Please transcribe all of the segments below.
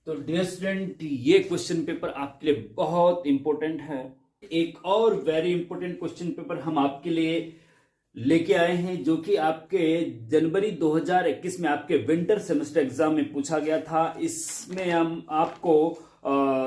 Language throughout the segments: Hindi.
तो डियर स्टूडेंट, ये क्वेश्चन पेपर आपके लिए बहुत इंपॉर्टेंट है। एक और वेरी इंपॉर्टेंट क्वेश्चन पेपर हम आपके लिए लेके आए हैं, जो कि आपके जनवरी 2021 में आपके विंटर सेमेस्टर एग्जाम में पूछा गया था। इसमें हम आपको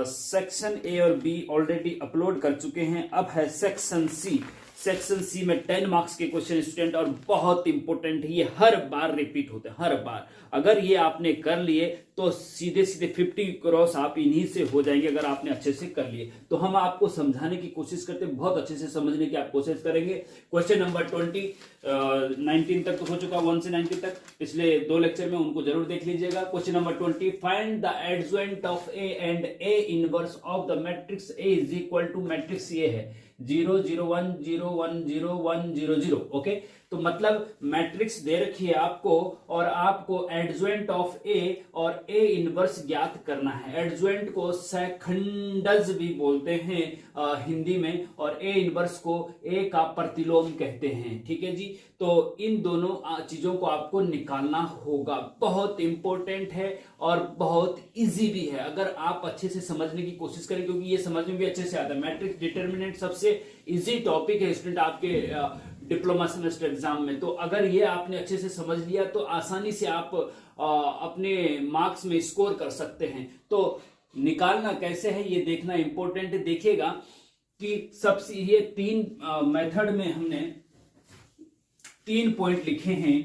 सेक्शन ए और बी ऑलरेडी अपलोड कर चुके हैं। अब है सेक्शन सी। सेक्शन सी में 10 मार्क्स के क्वेश्चन स्टूडेंट, और बहुत इंपॉर्टेंट है। ये हर बार रिपीट होते हैं, हर बार। अगर ये आपने कर लिए तो सीधे सीधे 50 क्रॉस आप इन्हीं से हो जाएंगे, अगर आपने अच्छे से कर लिए तो। हम आपको समझाने की कोशिश करते हैं, बहुत अच्छे से समझने की आप कोशिश करेंगे। क्वेश्चन नंबर 19 तक तो हो चुका, 1 से 19 तक पिछले 2 लेक्चर में, उनको जरूर देख लीजिएगा। Question number 20, find the adjoint of A and A inverse of the matrix A is equal to matrix ये है 0 0 1 0 1 0 1 0 0। ओके, तो मतलब मैट्रिक्स दे रखी है आपको, और आपको एडजॉइंट ऑफ ए और ए इनवर्स ज्ञात करना है। एडजॉइंट को सेकंडज भी बोलते हैं हिंदी में, और ए इनवर्स को ए का प्रतिलोम कहते हैं। ठीक है जी, तो इन दोनों चीजों को आपको निकालना होगा। बहुत इंपॉर्टेंट है और बहुत इजी भी है, अगर आप अच्छे से समझने की कोशिश करें, क्योंकि ये समझ में भी अच्छे से आता है। मैट्रिक्स डिटर्मिनेंट सबसे इजी टॉपिक है स्टूडेंट आपके डिप्लोमा सेमेस्टर एग्जाम में। तो अगर ये आपने अच्छे से समझ लिया तो आसानी से आप अपने मार्क्स में स्कोर कर सकते हैं। तो निकालना कैसे है ये देखना इंपॉर्टेंट है। देखिएगा कि सबसे ये 3 मेथड में हमने 3 पॉइंट लिखे हैं।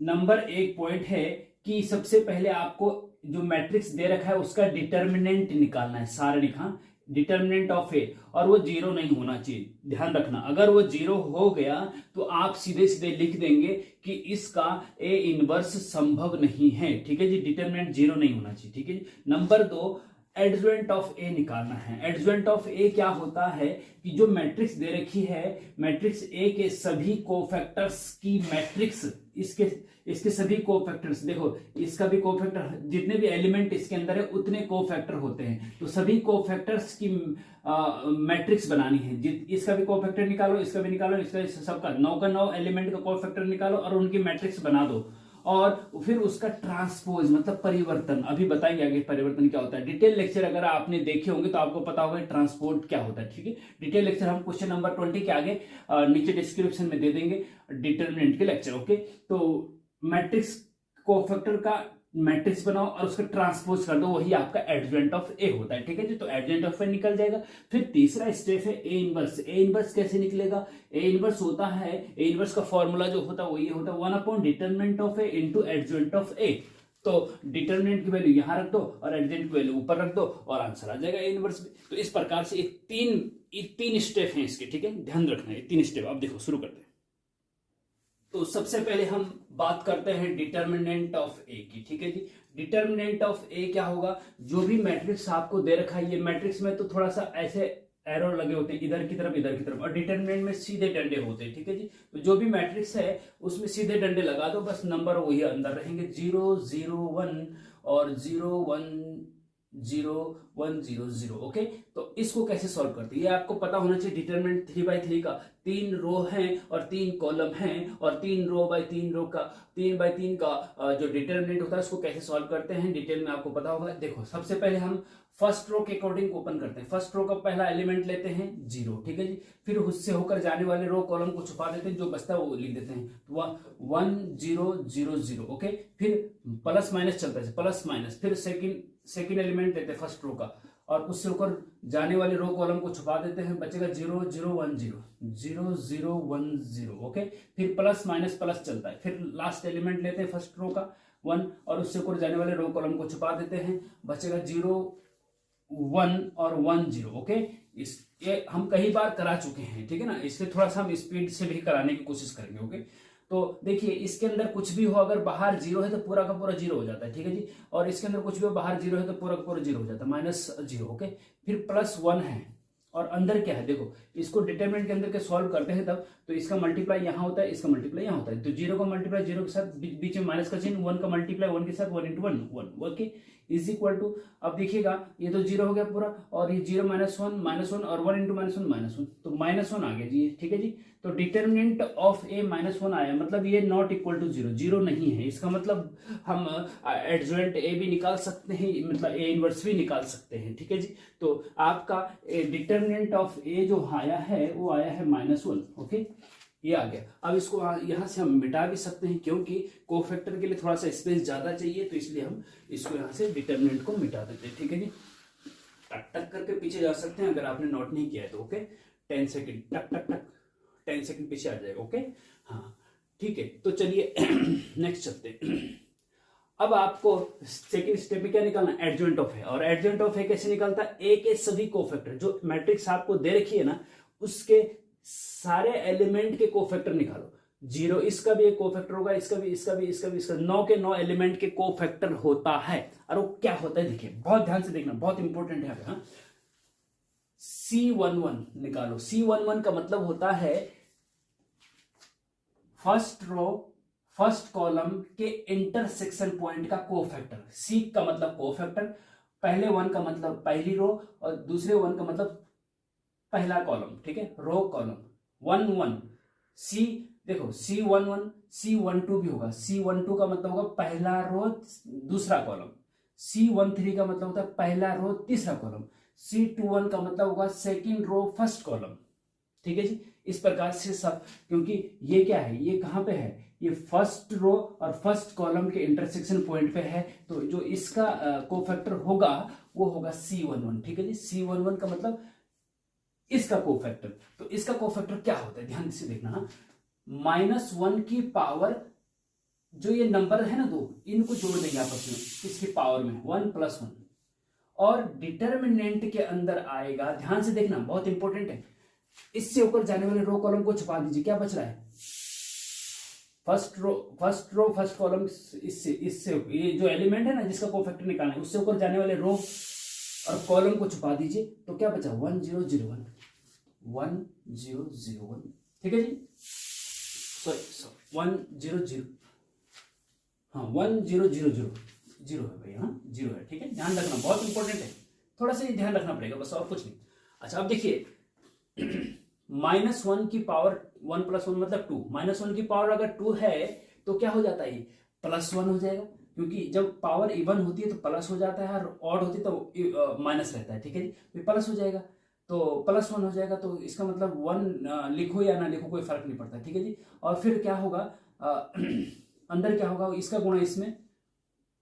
नंबर 1 पॉइंट है कि सबसे पहले आपको जो मैट्रिक्स दे रखा है उसका डिटर्मिनेंट निकालना है। सारे लिखा डिटर्मिनेंट ऑफ ए, और वो 0 नहीं होना चाहिए, ध्यान रखना। अगर वो 0 हो गया तो आप सीधे सीधे लिख देंगे कि इसका ए इनवर्स संभव नहीं है। ठीक है जी, डिटर्मिनेंट 0 नहीं होना चाहिए। ठीक है जी। नंबर 2, एडजॉइंट ऑफ ए निकालना है। एडजॉइंट ऑफ ए क्या होता है कि जो मैट्रिक्स दे रखी है, मैट्रिक्स ए के सभी कोफैक्टर्स की मैट्रिक्स, इसके सभी कोफैक्टर्स, देखो इसका भी कोफैक्टर, जितने भी एलिमेंट इसके अंदर है उतने कोफैक्टर होते हैं, तो सभी कोफैक्टर्स की मैट्रिक्स बनानी है। इसका भी कोफैक्टर निकालो, इसका भी निकालो, इसका सबका 9 का 9 एलिमेंट का कोफैक्टर निकालो और उनकी मैट्रिक्स बना दो। और फिर उसका ट्रांसपोज मतलब परिवर्तन, अभी बताएंगे आगे परिवर्तन क्या होता है। डिटेल लेक्चर अगर आपने देखे होंगे तो आपको पता होगा ट्रांसपोर्ट क्या होता है। ठीक है, डिटेल लेक्चर हम क्वेश्चन नंबर 20 के आगे नीचे डिस्क्रिप्शन में दे देंगे, डिटरमिनेंट के लेक्चर। ओके, तो मैट्रिक्स कोफैक्टर का मैट्रिक्स बनाओ और उसका ट्रांसपोज कर दो, वही आपका एडजॉइंट ऑफ ए होता है। ठीक है जी, तो एडजॉइंट ऑफ ए निकल जाएगा। फिर तीसरा स्टेप है ए इनवर्स। ए इनवर्स कैसे निकलेगा? ए इनवर्स होता है, ए इनवर्स का फॉर्मूला जो होता है वो ये होता है 1 determinant of A into adjoint of A. तो डिटरमिनेंट की वैल्यू यहां रख दो और एडजॉइंट की वैल्यू ऊपर रख दो और आंसर आ जाएगा ए इनवर्स भी। तो इस प्रकार से तीन स्टेप हैं इसके। ठीक है, ध्यान रखना है 3 स्टेप। अब देखो शुरू करते हैं। तो सबसे पहले हम बात करते हैं डिटर्मिनेंट ऑफ ए की। ठीक है जी, डिटर्मिनेंट ऑफ ए क्या होगा? जो भी मैट्रिक्स आपको दे रखा है, ये मैट्रिक्स में तो थोड़ा सा ऐसे एरो लगे होते हैं, इधर की तरफ इधर की तरफ, और डिटर्मिनेंट में सीधे डंडे होते हैं। ठीक है जी, तो जो भी मैट्रिक्स है उसमें सीधे डंडे लगा दो, बस नंबर वही अंदर रहेंगे 0 0 1 और 0 1 0 1 0 0। ओके, तो इसको कैसे सॉल्व करते हैं ये आपको पता होना चाहिए। डिटरमिनेंट 3x3 का 3 रो हैं और 3 कॉलम हैं, और 3 रो बाय 3 रो का 3 बाय 3 का जो डिटरमिनेंट होता है उसको कैसे सॉल्व करते हैं डिटेल में आपको पता होगा। देखो सबसे पहले हम फर्स्ट रो के अकॉर्डिंग ओपन करते हैं। फर्स्ट रो का पहला एलिमेंट लेते हैं 0। ठीक है जी, फिर उससे होकर जाने वाले रो कॉलम को छुपा देते हैं, जो बचता है वो लिख देते हैं 1 0 0 0। ओके, फिर प्लस माइनस चलता है, प्लस माइनस, फिर सेकंड एलिमेंट लेते हैं फर्स्ट रो का, और उससे होकर जाने वाले रो कॉलम को छुपा देते हैं, बचेगा 0 0 1 0 0 0 1 0। ओके, फिर प्लस माइनस प्लस चलता है, फिर लास्ट एलिमेंट लेते हैं फर्स्ट रो का 1, और उससे होकर जाने वाले रो कॉलम को छुपा देते हैं, बचेगा 0 1 और 1 0। ओके, ये हम कई बार करा चुके हैं। ठीक है ना, इसलिए थोड़ा सा हम स्पीड से भी कराने की कोशिश करेंगे। ओके, तो देखिए इसके अंदर कुछ भी हो, अगर बाहर 0 है तो पूरा का पूरा 0 हो जाता है। ठीक है जी, और इसके अंदर कुछ भी हो बाहर 0 है तो पूरा का पूरा 0 हो जाता है, -0। ओके, फिर +1 है और अंदर क्या है, देखो इसको डिटरमिनेंट के अंदर के सॉल्व करते हैं तब, तो इसका मल्टीप्लाई यहाँ होता है, इसका मल्टीप्लाई यहाँ होता है, तो 0 का मल्टीप्लाई 0 के साथ, बीच में माइनस का चिन्ह, 1 का मल्टीप्लाई 1 के साथ, 1 × 1 1। ओके, इज इक्वल टू, अब देखिएगा ये तो 0 हो गया पूरा, और ये 0 -1 -1 और 1 × -1 -1, तो -1 आ गया जी। ठीक है जी, तो डिटर्मिनेंट ऑफ ए -1 आया, मतलब ये not equal to zero, zero नहीं है। इसका मतलब हम एडजॉइंट ए भी निकाल सकते हैं, मतलब ए इनवर्स भी निकाल सकते हैं, ठीक है जी। तो आपका डिटर्मिनेंट ऑफ ए जो आया है वो आया है -1, ओके, ये आ गया। अब इसको यहाँ से हम मिटा भी सकते हैं, क्योंकि कोफैक्टर के लिए थोड़ा सा स्पेस ज्यादा चाहिए, तो इसलिए हम इसको यहाँ से डिटर्मिनेंट को मिटा देते हैं, ठीक है जी। टक टक करके पीछे जा सकते हैं अगर आपने नोट नहीं किया है तो, ओके। 10 सेकंड, टक टक टक, 10 सेकंड पीछे आ जाएगा, ओके। हाँ ठीक है, तो चलिए नेक्स्ट चलते हैं। अब आपको सेकंड स्टेप में क्या निकालना है, एडजॉइंट ऑफ है। और एडजॉइंट ऑफ है कैसे निकालता है, ए के सभी कोफैक्टर, जो मैट्रिक्स आपको दे रखी है ना, उसके सारे एलिमेंट के कोफैक्टर निकालो। 0 इसका भी एक कोफैक्टर होगा, इसका भी, इसका भी, इसका भी, इसका 9 के 9 एलिमेंट के कोफैक्टर होता है। और वो क्या होता है देखिए, बहुत ध्यान से देखना, बहुत इंपॉर्टेंट है। हाँ, C11 निकालो। C11 का मतलब होता है फर्स्ट रो फर्स्ट कॉलम के इंटरसेक्शन पॉइंट का कोफैक्टर। सी का मतलब कोफैक्टर, पहले 1 का मतलब पहली रो, और दूसरे 1 का मतलब पहला कॉलम, ठीक है, रो कॉलम 1 1। सी देखो, C11 C12 भी होगा। C12 का मतलब होगा पहला रो दूसरा कॉलम। C13 का मतलब होता है पहला रो तीसरा कॉलम। C21 का मतलब होगा सेकंड रो फर्स्ट कॉलम, ठीक है जी। इस प्रकार से सब, क्योंकि ये क्या है, ये कहां पे है, ये फर्स्ट रो और फर्स्ट कॉलम के इंटरसेक्शन पॉइंट पे है, तो जो इसका कोफैक्टर होगा वो होगा C11, ठीक है जी। C11 का मतलब इसका कोफैक्टर। तो इसका कोफैक्टर क्या होता है, ध्यान से देखना। -1 की पावर, जो ये नंबर है ना दो, इनको जोड़ देंगे आपस में, इसकी पावर में 1 + 1, और डिटर्मिनेंट के अंदर आएगा, ध्यान से देखना, बहुत इंपॉर्टेंट है। इससे ऊपर जाने वाले रो कॉलम को छुपा दीजिए, क्या बच रहा है, फर्स्ट रो फर्स्ट कॉलम, इससे ये जो एलिमेंट है ना जिसका कोफैक्टर निकालना है, उससे ऊपर जाने वाले रो और कॉलम को छुपा दीजिए, तो क्या बचा, 1 0 0 1 1 0 0 1, ठीक है जी। सॉरी 1 0 0, हाँ 1 0 0 0 0 है भाई, हाँ 0 है, ठीक है, ध्यान रखना, बहुत इंपॉर्टेंट है, थोड़ा सा ध्यान रखना पड़ेगा बस, और कुछ नहीं। अच्छा अब देखिए, -1 की पावर 1 + 1 मतलब 2, -1 की पावर अगर 2 है तो क्या हो जाता है, ये +1 हो जाएगा, क्योंकि जब पावर इवन होती है तो प्लस हो जाता है, और ऑड होती है तो माइनस रहता है, ठीक है जी। तो प्लस हो जाएगा, तो +1 हो जाएगा, तो इसका मतलब 1 लिखो या ना लिखो कोई फर्क नहीं पड़ता, ठीक है जी। और फिर क्या होगा, अंदर क्या होगा, इसका गुणा इसमें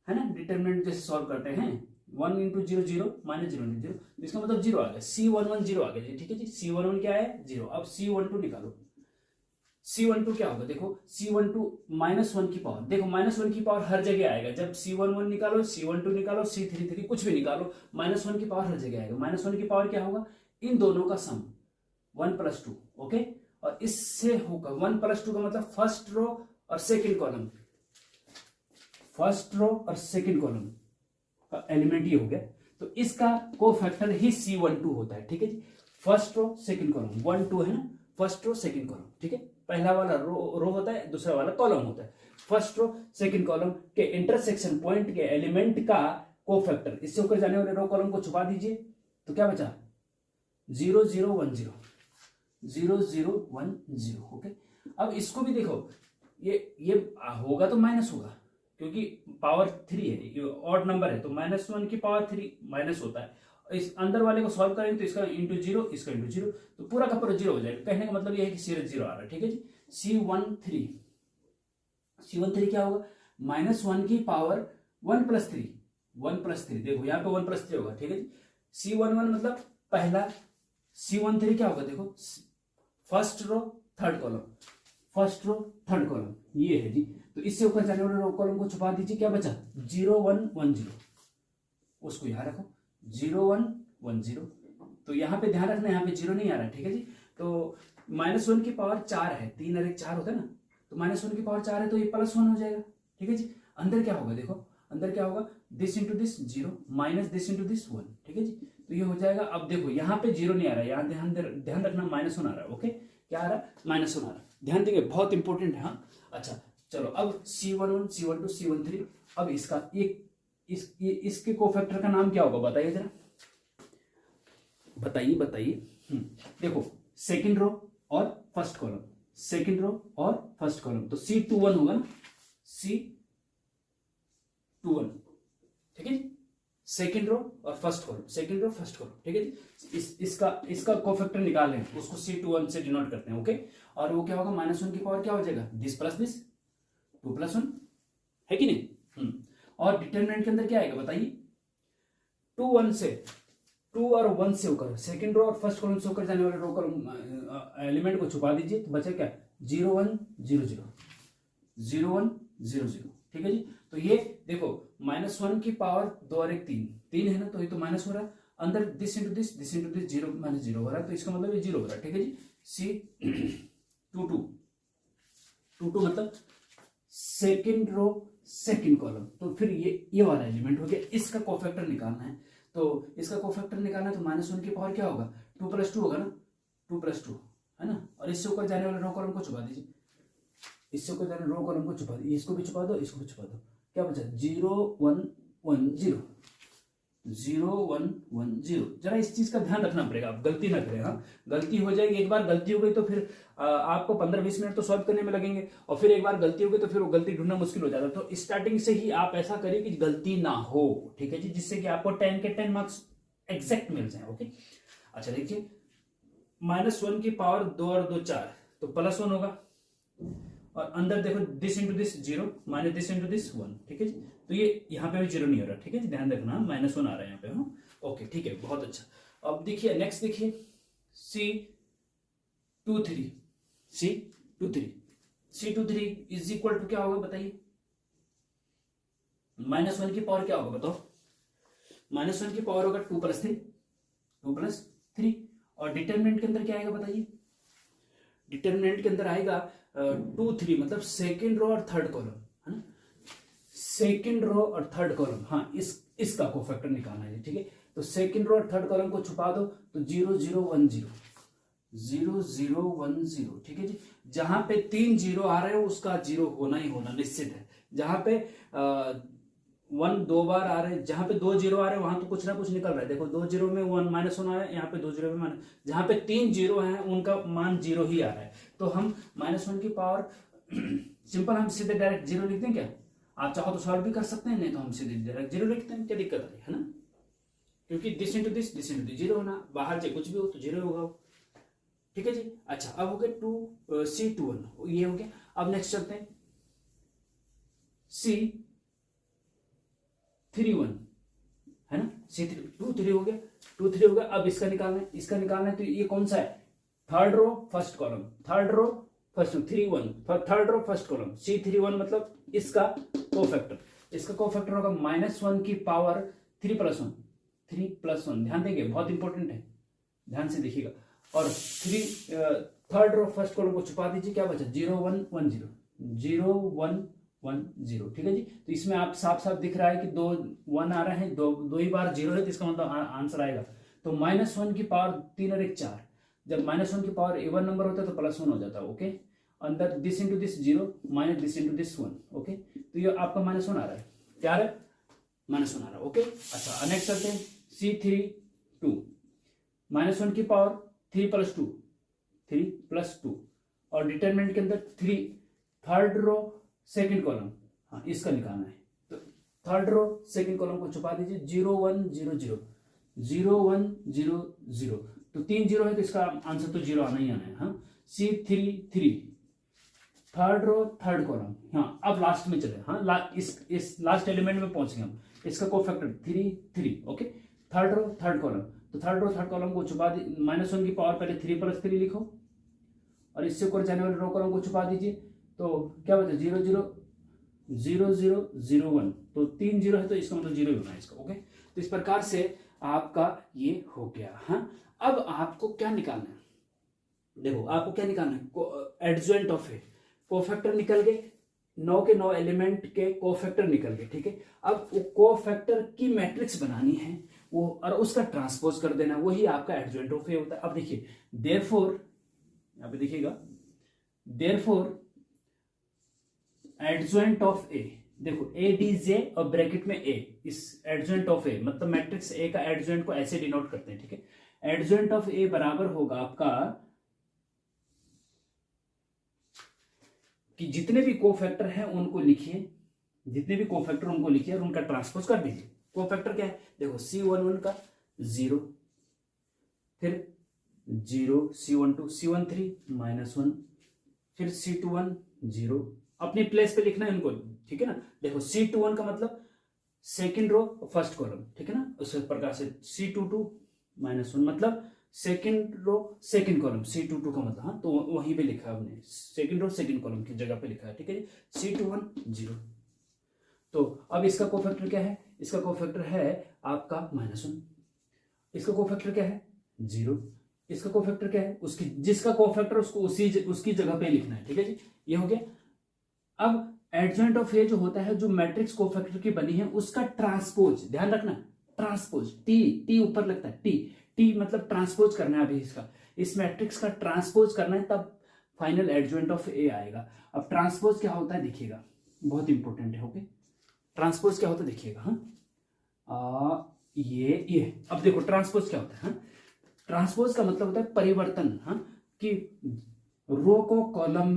है ना, डिटरमिनेंट जैसे सॉल्व करते हैं, 1 × 0 0 -0 × 0, तो इसका मतलब 0 आ गया, C11 0 आ गया जी, ठीक है जी। C11 क्या है, 0। अब C12 निकालो। C12 क्या होगा, देखो C12 -1 की पावर, देखो -1 की पावर हर जगह आएगा, जब C11 निकालो, C12 निकालो, C33 कुछ भी निकालो, -1 की पावर हर जगह आएगा। -1 की पावर क्या होगा, इन दोनों का सम 1 + 2, ओके। और इससे होगा 1 + 2 का मतलब फर्स्ट रो और सेकेंड कॉलम, फर्स्ट रो और सेकेंड कॉलम का एलिमेंट ये हो गया, तो इसका कोफैक्टर ही C12 होता है, ठीक है जी। फर्स्ट रो सेकेंड कॉलम, 1 2 है ना, फर्स्ट रो सेकेंड कॉलम, ठीक है। पहला वाला रो होता है, दूसरा वाला कॉलम होता है। फर्स्ट रो सेकेंड कॉलम के इंटरसेक्शन पॉइंट के एलिमेंट का कोफैक्टर, इससे होकर जाने वाले रो कॉलम को छुपा दीजिए, तो क्या बचा, 0 0 1 0 0 0 1 0, ओके। अब इसको भी देखो, ये होगा तो माइनस होगा, क्योंकि पावर 3 है, ये ऑड नंबर है, तो -1 की पावर 3 माइनस होता है। इस अंदर वाले को सॉल्व करेंगे तो इसका इंटू 0, इसका इंटू 0, तो पूरा का पूरा 0 हो जाएगा। कहने का मतलब ये है कि सीरीज 0 आ रहा है, ठीक है जी। C13 क्या होगा, -1 की पावर 1 + 3, 1 + 3, देखो यहाँ पे 1 + 3 होगा, ठीक है जी। C11 मतलब पहला, C13 क्या होगा, देखो first row third column, first row third column, ये है जी। तो इससे ऊपर जाने वाले रो कॉलम को छुपा दीजिए, क्या बचा, 0 1 1 0, उसको यहां रखो, 0 1 1 0। तो यहाँ पे ध्यान रखना, यहाँ पे 0 नहीं आ रहा है, ठीक है जी। तो -1 की पावर 4 है, 3 और 1 4 होता है ना, तो -1 की पावर 4 है, तो ये +1 हो जाएगा, ठीक है जी। अंदर क्या होगा, देखो अंदर क्या होगा, this into this 0 minus this into this 1, ठीक है जी। तो ये हो जाएगा। अब देखो यहाँ पे 0 नहीं आ रहा है, यहाँ ध्यान रखना, -1 आ रहा है, ओके। क्या आ रहा है, -1 आ रहा है, ध्यान देंगे, बहुत इंपॉर्टेंट है। हाँ अच्छा चलो, अब C11 C12 C13, अब इसका इसके कोफैक्टर का नाम क्या होगा, बताइए जरा, बताइए। देखो सेकंड रो और फर्स्ट कॉलम, सेकंड रो और फर्स्ट कॉलम, तो C21 होगा ना, C21, ठीक है जी, सेकंड रो और first column, second row first column, ठीक है जी। इसका कोफैक्टर निकाल लें, उसको C21 से डिनोट करते हैं, ओके। और वो क्या होगा, -1 की पावर क्या हो जाएगा, दिस प्लस दिस, 2 + 1 है कि नहीं। और डिटरमिनेंट के अंदर क्या आएगा बताइए, 2 और 1 से होकर सेकंड रो और फर्स्ट कॉलम से होकर जाने वाले रो कॉलम एलिमेंट को छुपा दीजिए, तो बचा क्या, 0 1 0 0, 0 1 0 0, ठीक है जी। तो ये देखो -1 की पावर 2 और 1 3 है ना, तो ये तो माइनस हो रहा है, अंदर दिस इंटू दिस 0 - 0 हो रहा है, तो इसका मतलब ये 0 हो रहा है, ठीक है जी। C22 मतलब सेकंड रो सेकंड कॉलम, तो फिर ये वाला एलिमेंट हो गया, इसका कोफैक्टर निकालना है। तो इसका कोफैक्टर निकालना है, तो -1 की पावर क्या होगा, 2 + 2 होगा ना, 2 + 2 है ना। और इससे ऊपर जाने वाले रो कॉलम को छुपा दीजिए, इससे ऊपर जाने रो कॉलम को छुपा दीजिए, इसको भी छुपा दो, इसको भी छुपा दो, क्या बचा, 0 1 1 0, 0 1 1 0। जरा इस चीज का ध्यान रखना पड़ेगा, आप गलती ना करें। हाँ, गलती हो जाएगी, एक बार गलती हो गई तो फिर आपको 15-20 मिनट तो सॉल्व करने में लगेंगे, और फिर एक बार गलती हो गई तो फिर वो गलती ढूंढना मुश्किल हो जाता है। तो स्टार्टिंग से ही आप ऐसा करिए कि गलती ना हो, ठीक है जी, जिससे कि आपको 10 के 10 मार्क्स एग्जैक्ट मिल जाए, ओके। अच्छा देखिए, -1 की पावर 2 और 2 4, तो +1 होगा, और अंदर देखो this into this 0 minus this into this 1, ठीक है जी। तो ये यहाँ पे भी 0 नहीं हो रहा, ठीक है जी, ध्यान रखना, -1 आ रहा है यहाँ पे। हाँ, ओके, ठीक है, बहुत अच्छा। अब देखिए नेक्स्ट, देखिए C23 इज इक्वल टू क्या होगा बताइए, -1 की पावर क्या होगा बताओ, -1 की पावर होगा 2 + 3, और डिटरमिनेंट के अंदर क्या आएगा बताइए, डिटरमिनेंट के अंदर आएगा 2 3, मतलब सेकंड रो और थर्ड कॉलम, है ना, सेकंड रो और थर्ड कॉलम। हाँ, इसका कोफैक्टर निकालना है, ठीक है। तो सेकंड रो और थर्ड कॉलम को छुपा दो, तो 0 0 1 0, 0 0 1 0, ठीक है जी। जहां पे 3 0 आ रहे हो उसका 0 होना ही होना निश्चित है। जहां पे 1 2 बार आ रहे हैं, जहां पे 2 0 आ रहे हैं वहां तो कुछ ना कुछ निकल रहा है। देखो 2 0 में 1 -1 आ रहा है, यहाँ पे 2 0 में माइनस, जहां पे 3 0 है उनका मान 0 ही आ रहा है। तो हम -1 की पावर सिंपल हम सीधे डायरेक्ट 0 लिखते हैं क्या, आप चाहो तो सॉल्व भी कर सकते हैं, नहीं तो हम सीधे डायरेक्ट 0 लिखते हैं, क्या दिक्कत है ना, क्योंकि दिस इंटू दिस 0 होना, बाहर से कुछ भी हो तो 0 होगा, ठीक है जी। अच्छा, अब हो गया C21, ये हो गया। अब नेक्स्ट चलते हैं C31, है ना, C23 हो गया, 2 3 हो गया। अब इसका निकालना है, तो ये कौन सा है, third row first column, third row first 3 1, third row first column, C31 मतलब इसका कोफैक्टर होगा -1 की पावर 3 + 1, ध्यान देंगे, बहुत इंपॉर्टेंट है, ध्यान से देखिएगा। और थर्ड रो फर्स्ट कॉलम को छुपा दीजिए, क्या बचा, 0 1 1 0, 0 1 1 0, ठीक है जी। तो इसमें आप साफ दिख रहा है कि 2 1 आ रहे हैं, दो ही बार 0 है, तो इसका मतलब आंसर आएगा। तो -1 की पावर 3 और 1 4, जब -1 की पावर इवन नंबर होता है तो +1 हो जाता है, ओके। अंदर this into this 0 minus this into this 1, okay. तो ये आपका -1 आ रहा है, क्या आ रहा है, -1 आ रहा है, ओके। अच्छा, नेक्स्ट चलते हैं C32, -1 की पावर 3 + 2, और डिटरमिनेंट के अंदर 3, थर्ड रो सेकंड कॉलम, हाँ इसका निकालना है। तो थर्ड रो सेकंड कॉलम को छुपा दीजिए, 0 1 0 0, 0 1 0 0, तो 3 0 है तो इसका आंसर तो 0 आना ही आना है। हाँ, C33, third row third column, हाँ अब लास्ट में चले, हाँ इस लास्ट एलिमेंट में पहुंचेंगे हम। इसका cofactor 3 3, okay. Third row third column, तो थर्ड रो थर्ड कॉलम को छुपा दी, -1 की पावर पहले 3 + 3 लिखो, और इससे ऊपर जाने वाले रो कॉलम को छुपा दीजिए, तो क्या बचा, 0 0 0 0 0 1, तो 3 0 है तो इसका मतलब 0 ही होना है इसका, ओके। तो इस प्रकार से आपका ये हो गया। हाँ, अब आपको क्या निकालना है, देखो आपको क्या निकालना है, एडजॉइंट ऑफ ए, कोफैक्टर निकल गए, 9 के 9 एलिमेंट के कोफैक्टर निकल गए, ठीक है। अब वो कोफैक्टर की मैट्रिक्स बनानी है वो, और उसका ट्रांसपोज कर देना, वही आपका एडजॉइंट ऑफ ए होता है। अब देखिए देयरफॉर, यहां पे देखिएगा, देयरफॉर एडजॉइंट ऑफ ए, देखो ADJ और ब्रैकेट में A, इस एडजॉइंट ऑफ ए मतलब मैट्रिक्स A का एडजॉइंट को ऐसे डिनोट करते हैं, ठीक है। एडजॉइंट ऑफ A बराबर होगा आपका कि जितने भी कोफैक्टर हैं उनको लिखिए, जितने भी कोफैक्टर उनको लिखिए और उनका ट्रांसपोज कर दीजिए। कोफैक्टर क्या है, देखो C11 का 0, फिर 0, C12, C13 -1, फिर C21 0, अपनी प्लेस पे लिखना है उनको, ठीक है ना। देखो C21 का मतलब सेकेंड रो फर्स्ट कॉलम, ठीक है ना, उस प्रकार से C22 -1 मतलब second row second column, C22 का मतलब, हाँ तो वहीं पे लिखा है हमने, सेकेंड रो सेकेंड कॉलम की जगह पे लिखा है, ठीक है जी। C21 0। तो अब इसका कोफैक्टर क्या है, इसका कोफैक्टर है आपका -1, इसका कोफैक्टर क्या है 0, इसका कोफैक्टर क्या है, उसकी जिसका कोफैक्टर उसको उसकी जगह पे लिखना है, ठीक है जी, ये हो गया। अब एडजॉइंट ऑफ ए जो होता है, जो मैट्रिक्स कोफैक्टर की बनी है उसका ट्रांसपोज, ध्यान रखना ट्रांसपोज, टी ऊपर लगता है, टी मतलब ट्रांसपोज करना है अभी इसका, इस मैट्रिक्स का ट्रांसपोज करना है, तब फाइनल एडजॉइंट ऑफ ए आएगा। अब ट्रांसपोज क्या होता है देखिएगा, बहुत इंपॉर्टेंट है, ओके। ट्रांसपोज क्या होता है देखिएगा, हाँ ये अब देखो ट्रांसपोज क्या होता है, हाँ ट्रांसपोज का मतलब होता है परिवर्तन, हाँ कि रो को कॉलम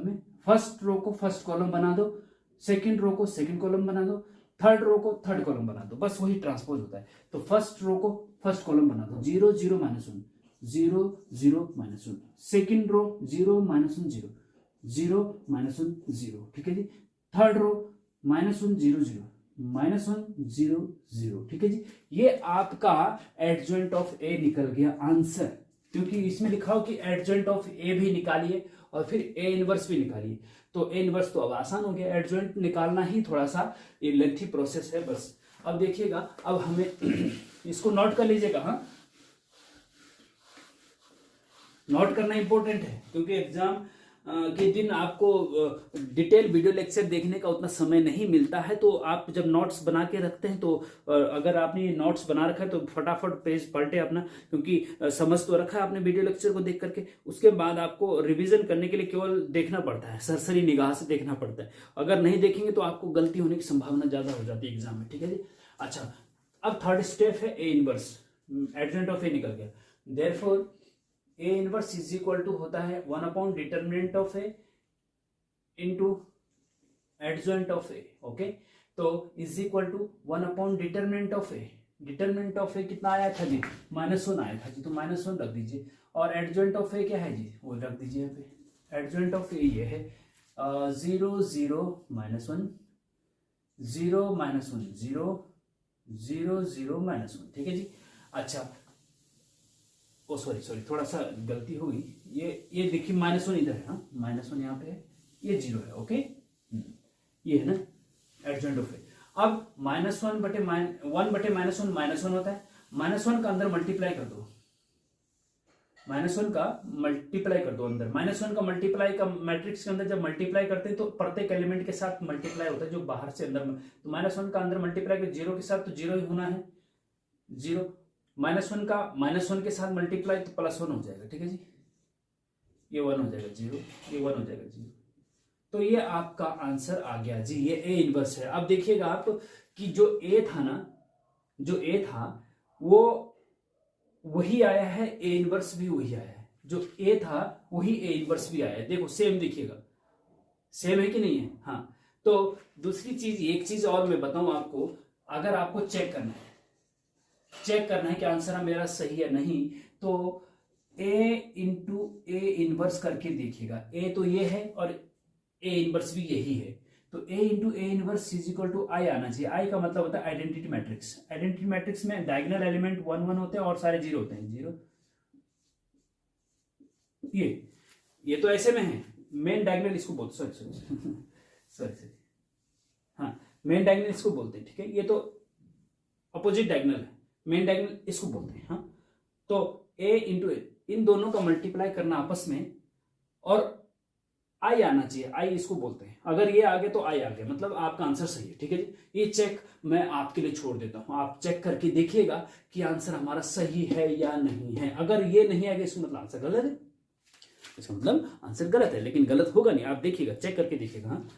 में फर्स्ट रो को फर्स्ट कॉलम बना दो, सेकंड रो को सेकंड कॉलम बना दो, थर्ड रो को थर्ड कॉलम बना दो, बस वही ट्रांसपोज होता है। तो फर्स्ट रो को फर्स्ट कॉलम बना दो, 0 0 -1, 0 0 -1, सेकंड रो 0 -1 0, 0 -1 0, ठीक है जी। थर्ड रो -1 0 0 -1 0 0, ठीक है जी। ये आपका एडजॉइंट ऑफ ए निकल गया आंसर, क्योंकि इसमें लिखा हो कि एडजॉइंट ऑफ ए भी निकालिए और फिर ए इनवर्स भी निकालिए। तो ए इनवर्स तो अब आसान हो गया, एडजॉइंट निकालना ही थोड़ा सा ये लेंथी प्रोसेस है बस। अब देखिएगा, अब हमें इसको नोट कर लीजिएगा, हाँ नोट करना इंपॉर्टेंट है, क्योंकि एग्जाम के दिन आपको डिटेल वीडियो लेक्चर देखने का उतना समय नहीं मिलता है। तो आप जब नोट्स बना के रखते हैं, तो अगर आपने नोट्स बना रखा है तो फटाफट पेज पलटे अपना, क्योंकि समझ तो रखा है आपने वीडियो लेक्चर को देख करके, उसके बाद आपको रिवीजन करने के लिए केवल देखना पड़ता है, सरसरी निगाह से देखना पड़ता है। अगर नहीं देखेंगे तो आपको गलती होने की संभावना ज्यादा हो जाती है एग्जाम में, ठीक है जी। अच्छा, अब थर्ड स्टेप है A inverse, adjoint of A निकल गया, therefore A inverse is equal to होता है 1 determinant of A into adjoint of A, okay. तो is equal to 1 determinant of A, determinant of A कितना आया था जी, -1 आया था जी, तो -1 रख दीजिए। और एडजॉइंट ऑफ ए क्या है जी, वो रख दीजिए यहाँ पे। एडजॉइंट ऑफ ए ये है 0 0 -1 0 -1 0 0 0 -1, ठीक है जी। अच्छा, ओ सॉरी थोड़ा सा गलती हो गई, ये देखिए -1 इधर है, हाँ -1 यहाँ पे है, ये 0 है, ओके। ये है ना एडजॉइंट ऑफ ए। अब -1 बटे -1 होता है, -1 का अंदर मल्टीप्लाई कर दो, -1 का मल्टीप्लाई कर दो अंदर। -1 का मल्टीप्लाई का मैट्रिक्स के अंदर जब मल्टीप्लाई करते हैं तो प्रत्येक एलिमेंट के साथ मल्टीप्लाई होता है, जो बाहर से अंदर में। तो -1 का अंदर मल्टीप्लाई कर 0 के साथ, तो 0 ही होना है 0। -1 का -1 के साथ मल्टीप्लाई तो +1 हो जाएगा, ठीक है जी, ये 1 हो जाएगा 0, ये 1 हो जाएगा 0। तो ये आपका आंसर आ गया जी, ये ए इनवर्स है। अब देखिएगा आप कि जो ए था ना, जो ए था वो वही आया है, ए इनवर्स भी वही आया है, जो ए था वही ए इनवर्स भी आया है। देखो सेम, देखिएगा सेम है कि नहीं है, हाँ। तो दूसरी चीज, एक चीज और मैं बताऊं आपको, अगर आपको चेक करना है कि आंसर मेरा सही है नहीं, तो ए इंटू ए इनवर्स करके देखिएगा। ए तो ये है और ए इनवर्स भी यही है, तो A into A inverse is equal to I आना चाहिए। आई का मतलब होता है आइडेंटिटी मैट्रिक्स। आइडेंटिटी मैट्रिक्स में डायगोनल एलिमेंट 1 1 होते हैं और सारे 0 होते हैं, 0। ये तो ऐसे में है, मेन डायगोनल इसको बोलते, सॉरी हाँ, मेन डायगोनल इसको बोलते हैं, ठीक है। ये तो अपोजिट डायगोनल है, मेन डायगोनल इसको बोलते हैं, हाँ। तो ए इंटू ए, इन दोनों का मल्टीप्लाई करना आपस में, और आई आना चाहिए, आई इसको बोलते हैं। अगर ये आ गया तो आई आ गया, मतलब आपका आंसर सही है, ठीक है जी। ये चेक मैं आपके लिए छोड़ देता हूं, आप चेक करके देखिएगा कि आंसर हमारा सही है या नहीं है। अगर ये नहीं आ गया इसका मतलब आंसर गलत है, इसका मतलब आंसर गलत है, लेकिन गलत होगा नहीं, आप देखिएगा, चेक करके देखिएगा, हाँ।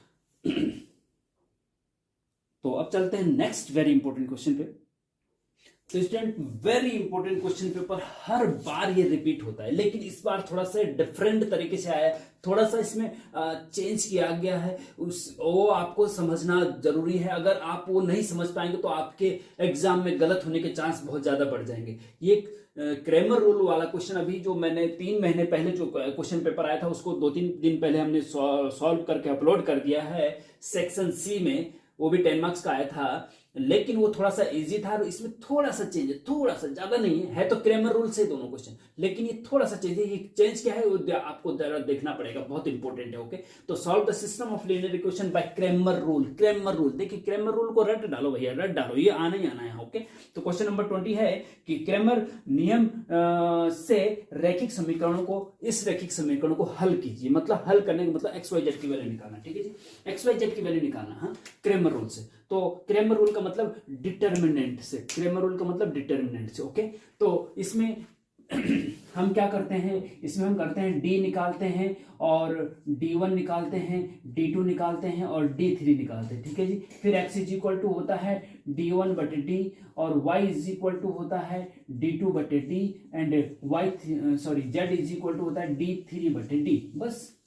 तो अब चलते हैं नेक्स्ट वेरी इंपॉर्टेंट क्वेश्चन पे। तो student very important question paper, हर बार ये रिपीट होता है, लेकिन इस बार थोड़ा सा डिफरेंट तरीके से आया है, थोड़ा सा इसमें चेंज किया गया है, वो आपको समझना जरूरी है। अगर आप वो नहीं समझ पाएंगे तो आपके एग्जाम में गलत होने के चांस बहुत ज्यादा बढ़ जाएंगे। ये क्रेमर रूल वाला क्वेश्चन अभी जो मैंने 3 महीने पहले जो क्वेश्चन पेपर आया था उसको 2-3 दिन पहले हमने सॉल्व करके अपलोड कर दिया है सेक्शन सी में, वो भी 10 मार्क्स का आया था, लेकिन वो थोड़ा सा इजी था और इसमें थोड़ा सा चेंज है, थोड़ा सा, ज्यादा नहीं है तो क्रेमर रूल से दोनों क्वेश्चन, लेकिन ये थोड़ा सा चेंज है। ये चेंज क्या है वो आपको जरा देखना पड़ेगा, बहुत इंपॉर्टेंट है। ओके, तो solve the system of linear equation by Cramer rule. Cramer rule देखिए, क्रेमर रूल को रट डालो भैया, रट डालो, ये आना ही आना है। ओके, तो क्वेश्चन नंबर 20 है कि क्रेमर नियम से रैखिक समीकरणों को, इस रैखिक समीकरणों को हल कीजिए, मतलब हल करने का मतलब एक्स वाई जेड की वैल्यू निकालना। ठीक है जी, एक्स वाई जेड की वैल्यू निकालना, हाँ, क्रेमर रूल से। तो क्रेमर रूल का मतलब डिटर्मिनेंट से, क्रेमर रूल का मतलब डिटर्मिनेंट से। ओके, तो इसमें हम क्या करते हैं, इसमें हम करते हैं डी निकालते हैं और D1 निकालते हैं, D2 निकालते हैं और D3 निकालते हैं। ठीक है जी, फिर x इज इक्वल टू होता है D1 बटे D और y इज इक्वल टू होता है D2 बटे D and z is equal to होता है D3 बटे D। बस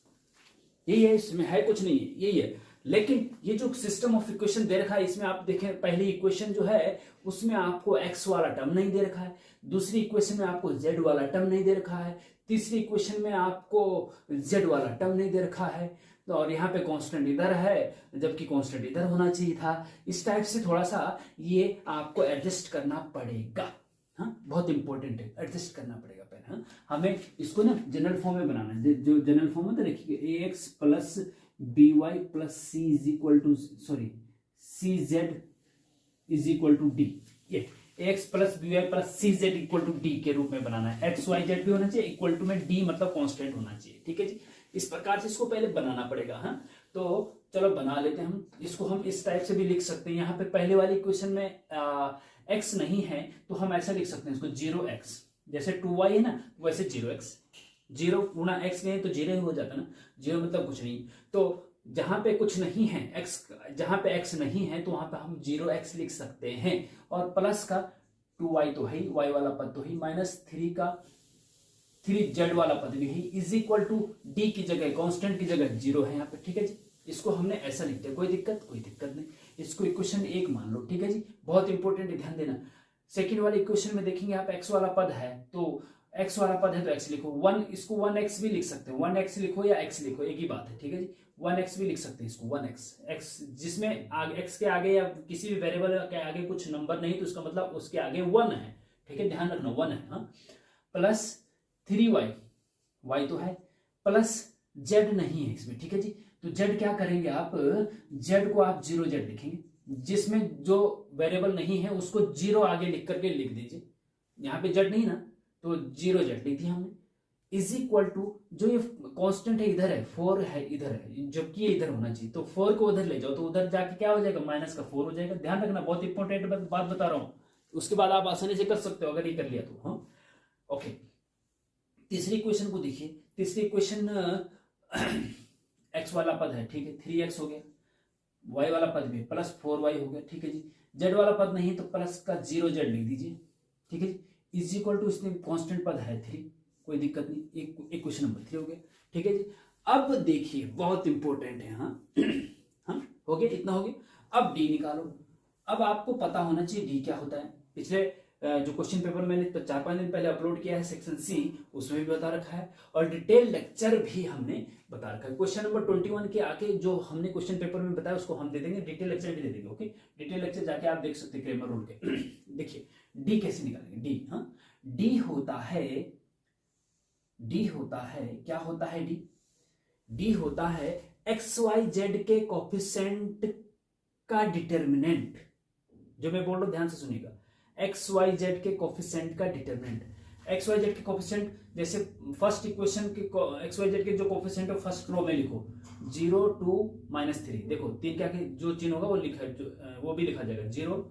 यही है, इसमें है कुछ नहीं है, यही है। लेकिन ये जो सिस्टम ऑफ इक्वेशन दे रखा है इसमें आप देखें, पहली इक्वेशन जो है उसमें आपको x वाला टर्म नहीं दे रखा है, दूसरी इक्वेशन में आपको z वाला टर्म नहीं दे रखा है, तीसरी इक्वेशन में आपको z वाला टर्म नहीं दे रखा है, तो और यहाँ पे कांस्टेंट इधर है जबकि कांस्टेंट इधर होना चाहिए था। इस टाइप से थोड़ा सा ये आपको एडजस्ट करना पड़ेगा। हाँ, बहुत इंपॉर्टेंट है, एडजस्ट करना पड़ेगा पहले। हाँ, हमें इसको ना जनरल फॉर्म में बनाना है, जो जनरल फॉर्म में तो देखिए ax plus B Y plus C is equal to C Z is equal to D. ये X plus B Y plus C Z equal to D के रूप में बनाना है। एक्स वाई जेड भी होना चाहिए इक्वल टू में डी मतलब कांस्टेंट होना चाहिए। ठीक है जी, इस प्रकार से इसको पहले बनाना पड़ेगा। हाँ, तो चलो बना लेते हैं हम इसको। हम इस टाइप से भी लिख सकते हैं, यहाँ पे पहले वाली इक्वेशन में एक्स नहीं है तो हम ऐसा लिख सकते हैं इसको 0x, जैसे 2y है ना वैसे 0x, 0 गुना x नहीं तो 0 ही हो जाता ना, 0 मतलब कुछ नहीं। तो जहां पे कुछ नहीं है x, जहां पे x नहीं है तो वहां पे हम 0x लिख सकते हैं और प्लस का 2y तो है, y वाला पद तो है, माइनस 3 का 3z वाला पद भी है, इज इक्वल टू d की जगह कांस्टेंट की जगह 0 है यहाँ पे। ठीक है जी, इसको हमने ऐसा लिख दिया, कोई दिक्कत नहीं। इसको इक्वेशन 1 मान लो। ठीक है जी, बहुत इंपॉर्टेंट है, ध्यान देना। सेकंड वाले इक्वेशन में देखेंगे आप x वाला पद है तो x वाला पद है तो x लिखो, 1 इसको 1x भी लिख सकते हैं, 1x लिखो या x लिखो एक ही बात है। ठीक है जी, 1x भी लिख सकते हैं इसको, 1x x जिसमें x के आगे या किसी भी वेरिएबल के आगे कुछ नंबर नहीं तो उसका मतलब उसके आगे 1 है। ठीक है, ध्यान रखना 1 है। हाँ, प्लस 3y, y तो है, प्लस z नहीं है इसमें। ठीक है जी, तो z क्या करेंगे आप, z को आप 0z लिखेंगे, जिसमें जो वेरिएबल नहीं है उसको 0 आगे लिख करके लिख दीजिए। यहाँ पे z नहीं ना तो 0z लिख दिया हमने, इज इक्वल टू जो ये कांस्टेंट है इधर है, 4 है इधर है, जबकि ये इधर होना चाहिए तो 4 को उधर ले जाओ तो उधर जाके क्या हो जाएगा, माइनस का 4 हो जाएगा। ध्यान रखना, बहुत इंपॉर्टेंट बात बता रहा हूं, उसके बाद आप आसानी से कर सकते हो अगर ये कर लिया तो। हाँ, ओके, तीसरी क्वेश्चन को देखिए। तीसरी क्वेश्चन x वाला पद है, ठीक है, 3x हो गया, y वाला पद भी प्लस 4y हो गया। ठीक है जी, z वाला पद नहीं तो प्लस का 0z लिख दीजिए। ठीक है जी, इज इक्वल टू इसमें कांस्टेंट पद है 3, कोई दिक्कत नहीं, एक क्वेश्चन नंबर 3 हो गया। ठीक है जी, अब देखिए बहुत इंपॉर्टेंट है। हाँ हाँ, हो गया, इतना हो गया। अब डी निकालो। अब आपको पता होना चाहिए डी क्या होता है। पिछले जो क्वेश्चन पेपर मैंने 4-5 दिन पहले अपलोड किया है सेक्शन सी, उसमें भी बता रखा है और डिटेल लेक्चर भी हमने बता रखा है। क्वेश्चन नंबर 21 के आगे जो हमने क्वेश्चन पेपर में बताया उसको हम दे देंगे, डिटेल लेक्चर भी दे देंगे। ओके, डिटेल लेक्चर जाके आप देख सकते हैं क्रेमर रूल के। देखिए डी कैसे निकालेंगे। डी, हाँ, डी होता है क्या होता है, डी होता है एक्स वाई जेड के कोफिशिएंट का डिटर्मिनेंट। जो मैं बोल रहा हूं ध्यान से सुनिएगा, एक्स वाई जेड के कोफिशिएंट का डिटर्मिनेंट। एक्स वाई जेड के कोफिशिएंट, जैसे फर्स्ट इक्वेशन के एक्स वाई जेड के जो कोफिशिएंट है फर्स्ट रो में लिखो 0 2 -3। देखो 3 क्या जो चिन्ह होगा वो लिखा, वो भी लिखा जाएगा 0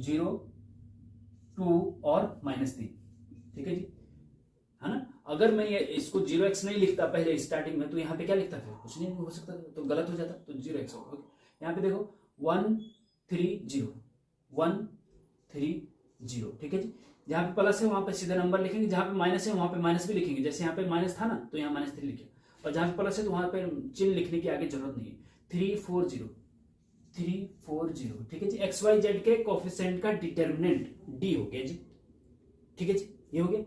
0 2 और -3। ठीक है जी, है ना। अगर मैं ये इसको 0x नहीं लिखता पहले स्टार्टिंग में तो यहाँ पे क्या लिखता था, कुछ नहीं हो सकता तो गलत हो जाता, तो 0x होगा। यहाँ पे देखो 1 3 0 1 3 जीरो। ठीक है जी, जहां पे प्लस है वहां पे सीधा नंबर लिखेंगे, जहां पे माइनस है वहां पे माइनस भी लिखेंगे। जैसे यहाँ पे माइनस था ना तो यहाँ -3 लिखे, और जहां पे प्लस है तो वहां पे चिन्ह लिखने की आगे जरूरत नहीं है। 340 340। ठीक है जी, एक्स वाई जेड के कोफिशिएंट का डिटर्मिनेंट डी हो गया जी। ठीक है जी, ये हो गया।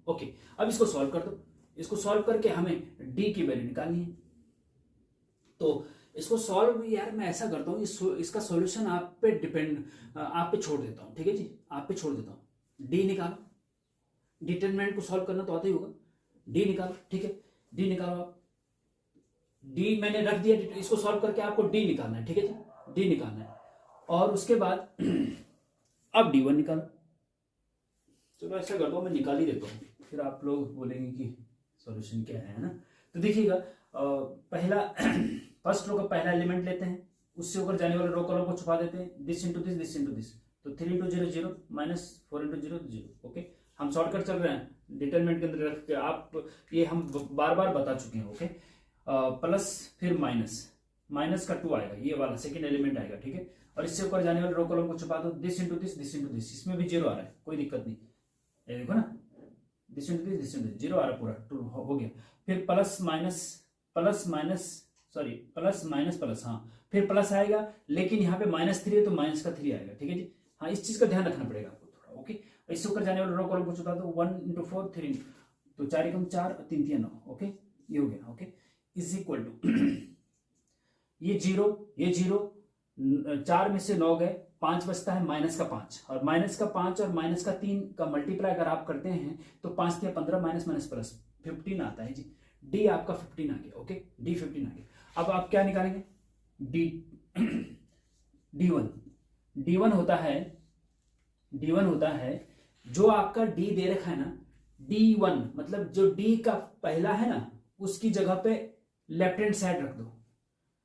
ओके, अब इसको सॉल्व कर दो। इसको सॉल्व करके हमें डी की वैल्यू निकालनी है। तो इसको सॉल्व यार मैं ऐसा करता हूँ, इसका सॉल्यूशन आप पे डिपेंड, आप पे छोड़ देता हूँ। ठीक है जी, आप पे छोड़ देता हूँ। डी निकालो, डिटरमिनेंट को सॉल्व करना तो आता ही होगा। डी निकालो। ठीक है, डी निकालो आप। डी मैंने रख दिया, इसको सॉल्व करके आपको डी निकालना है। ठीक है जी, डी निकालना है। और उसके बाद अब D1 निकालो। चलो ऐसा करता हूँ, मैं निकाल ही देता हूँ, फिर आप लोग बोलेंगे कि सॉल्यूशन क्या है ना। तो देखिएगा, पहला फर्स्ट रो का पहला एलिमेंट लेते हैं, उससे होकर जाने वाले रो कॉलम को छुपा देते हैं। This into this, this into this, तो 3 इंटू 0 0 -4 इंटू 0 0। ओके, हम शॉर्टकट चल रहे हैं डिटरमिनेंट के अंदर रख के, आप ये हम बार बार बता चुके हैं। ओके, प्लस फिर माइनस का 2 आएगा, ये वाला सेकंड एलिमेंट आएगा। ठीक है, और इससे ऊपर जाने वाले रो कॉलम को छुपा दो। This into this, this into this, इसमें भी 0 आ रहा है, कोई दिक्कत नहीं। ये देखो ना, this into this, this into this, 0 आ रहा है, पूरा 2 हो गया। फिर प्लस माइनस प्लस, हाँ फिर प्लस आएगा, लेकिन यहाँ पे -3 है तो माइनस का 3 आएगा। ठीक है जी, हाँ इस चीज का ध्यान रखना पड़ेगा आपको थोड़ा। ओके, इससे ऊपर जाने वाले रो कॉलम को छुपा दो। 1 इंटू 4 3, तो 4 एकम 4, 3 3 9। ओके, ये हो गया। ओके, इज इक्वल टू ये 0, 4 में से 9 गए, 5 बचता है, माइनस का 5, और माइनस का 5 और माइनस का 3 का मल्टीप्लाई अगर आप करते हैं तो 5 या 15 माइनस माइनस प्लस 15 आता है जी। डी आपका 15 आ गया। ओके, डी 15 आ गया। अब आप क्या निकालेंगे? D1 होता है जो आपका D दे रखा है ना, D1 मतलब जो D का पहला है ना, उसकी जगह पे लेफ्ट हैंड साइड रख दो।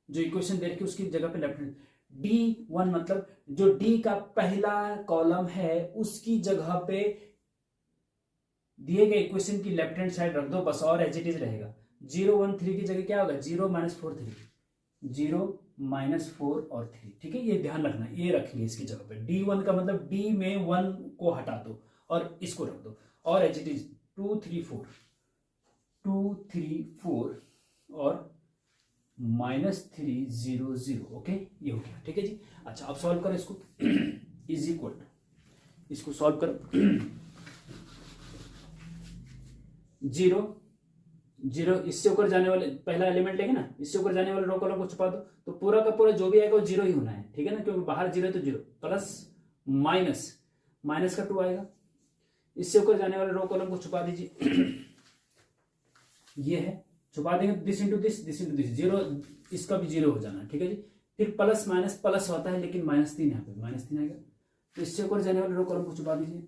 जो इक्वेशन दे रखी उसकी जगह पे लेफ्ट हैंड, D1 मतलब जो D का पहला कॉलम है उसकी जगह पे दिए गए इक्वेशन की लेफ्ट हैंड साइड रख दो बस, और एज इट इज रहेगा। 0 1 3 की जगह क्या होगा? 0 -4 3, 0 -4 और 3। ठीक है, ये ध्यान रखना, ये रखेंगे इसकी जगह पे। D1 का मतलब D में 1 को हटा दो और इसको रख दो, और एज इट इज 2 3 4 और -3 0 0। ओके, ये हो गया। ठीक है जी, अच्छा अब सॉल्व करो इसको। इज इक्वल टू, इसको सॉल्व करो। 0 इससे ऊपर जाने वाले पहला एलिमेंट लेंगे ना, इससे ऊपर जाने वाले रो कॉलम को छुपा दो, तो पूरा का पूरा जो भी आएगा वो 0 ही होना है। ठीक है ना, क्योंकि बाहर 0 है तो 0, प्लस माइनस का 2 आएगा। इससे ऊपर जाने वाले रो कॉलम को छुपा दीजिए। ये है, छुपा देंगे। This into this, this into this, 0, इसका भी 0 हो जाना है। ठीक है जी, फिर प्लस माइनस प्लस होता है, लेकिन -3 यहाँ पे -3 आएगा। तो इससे ऊपर जाने वाले रो कॉलम को छुपा दीजिए।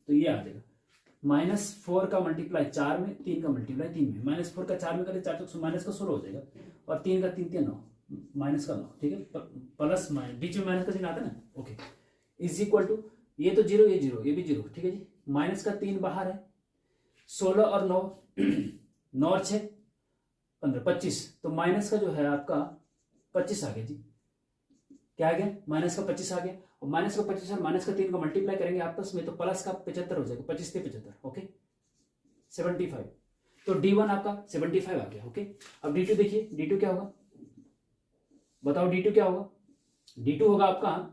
तो ये आ जाएगा -4 का मल्टीप्लाई 4 में, 3 का मल्टीप्लाई 3 में। -4 का 4 में करें 4 तो माइनस का 16 हो जाएगा, और 3 का 3 9, माइनस का 9। ठीक है, प्लस माइनस, बीच में माइनस का चिन्ह आता है ना। ओके, इज इक्वल टू, ये तो 0, ये 0, ये भी 0। ठीक है जी, माइनस का 3 बाहर है, 16 और 9, 9 और 6 15 25, तो माइनस का जो है आपका 25 आ गया जी। क्या आ गया? माइनस का 25 आ गया, और माइनस का 25 और माइनस का 3 को मल्टीप्लाई करेंगे आपस में, तो प्लस का 75 हो जाएगा। 25 से 75, ओके 75। तो D1 आपका 75 आ गया। ओके, अब D2 देखिए, D2 क्या होगा? बताओ D2 क्या होगा? D2 होगा आपका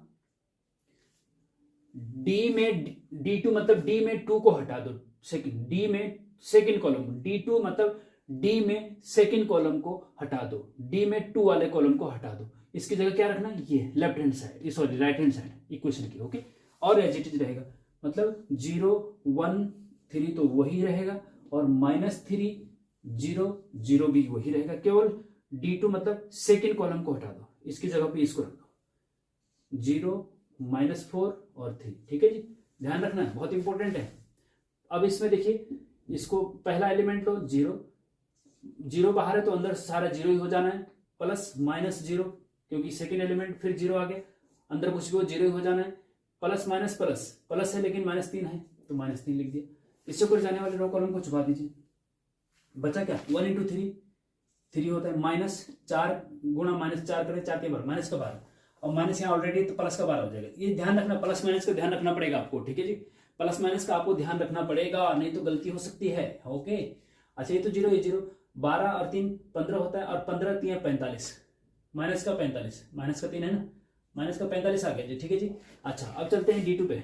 D2 मतलब D में 2 को हटा दो, सेकंड D में सेकंड कॉलम, D2 मतलब D में सेकंड कॉलम को हटा दो, D में 2 वाले कॉलम को हटा दो। इसकी जगह क्या रखना? ये left hand side, sorry right hand side equation की। ओके, और एज इट इज रहेगा, मतलब 0 1 3 तो वही रहेगा, और -3 0 0 भी वही रहेगा। केवल D2 मतलब सेकंड कॉलम को हटा दो, इसकी जगह पे इसको रख दो, 0 -4 और 3। ठीक है जी, ध्यान रखना है, बहुत इंपॉर्टेंट है। अब इसमें देखिए, इसको पहला एलिमेंट लो, 0 बाहर है तो अंदर सारा 0 ही हो जाना है, प्लस -0 क्योंकि सेकेंड एलिमेंट फिर 0 आ गया, अंदर कुछ भी 0 ही हो जाना है, प्लस माइनस प्लस है लेकिन -3 है तो -3 लिख दिया। इससे ऊपर जाने वाले रो कॉलम को छुपा दीजिए। बचा क्या? 1 इंटू 3 होता है, -4 गुणा -4 करें 4 के बार, माइनस का 12, और माइनस यहाँ ऑलरेडी, तो प्लस का 12 हो जाएगा। ये ध्यान रखना, प्लस माइनस का ध्यान रखना पड़ेगा आपको, ठीक है जी। प्लस माइनस का आपको ध्यान रखना पड़ेगा, नहीं तो गलती हो सकती है। ओके, अच्छा ये तो 0, ये 0, 12 और 3 15 होता है, और 15 3 45, माइनस का 45, माइनस का 3 है ना, माइनस का 45 आ गया जी, ठीक है जी। अच्छा अब चलते हैं D2 पे,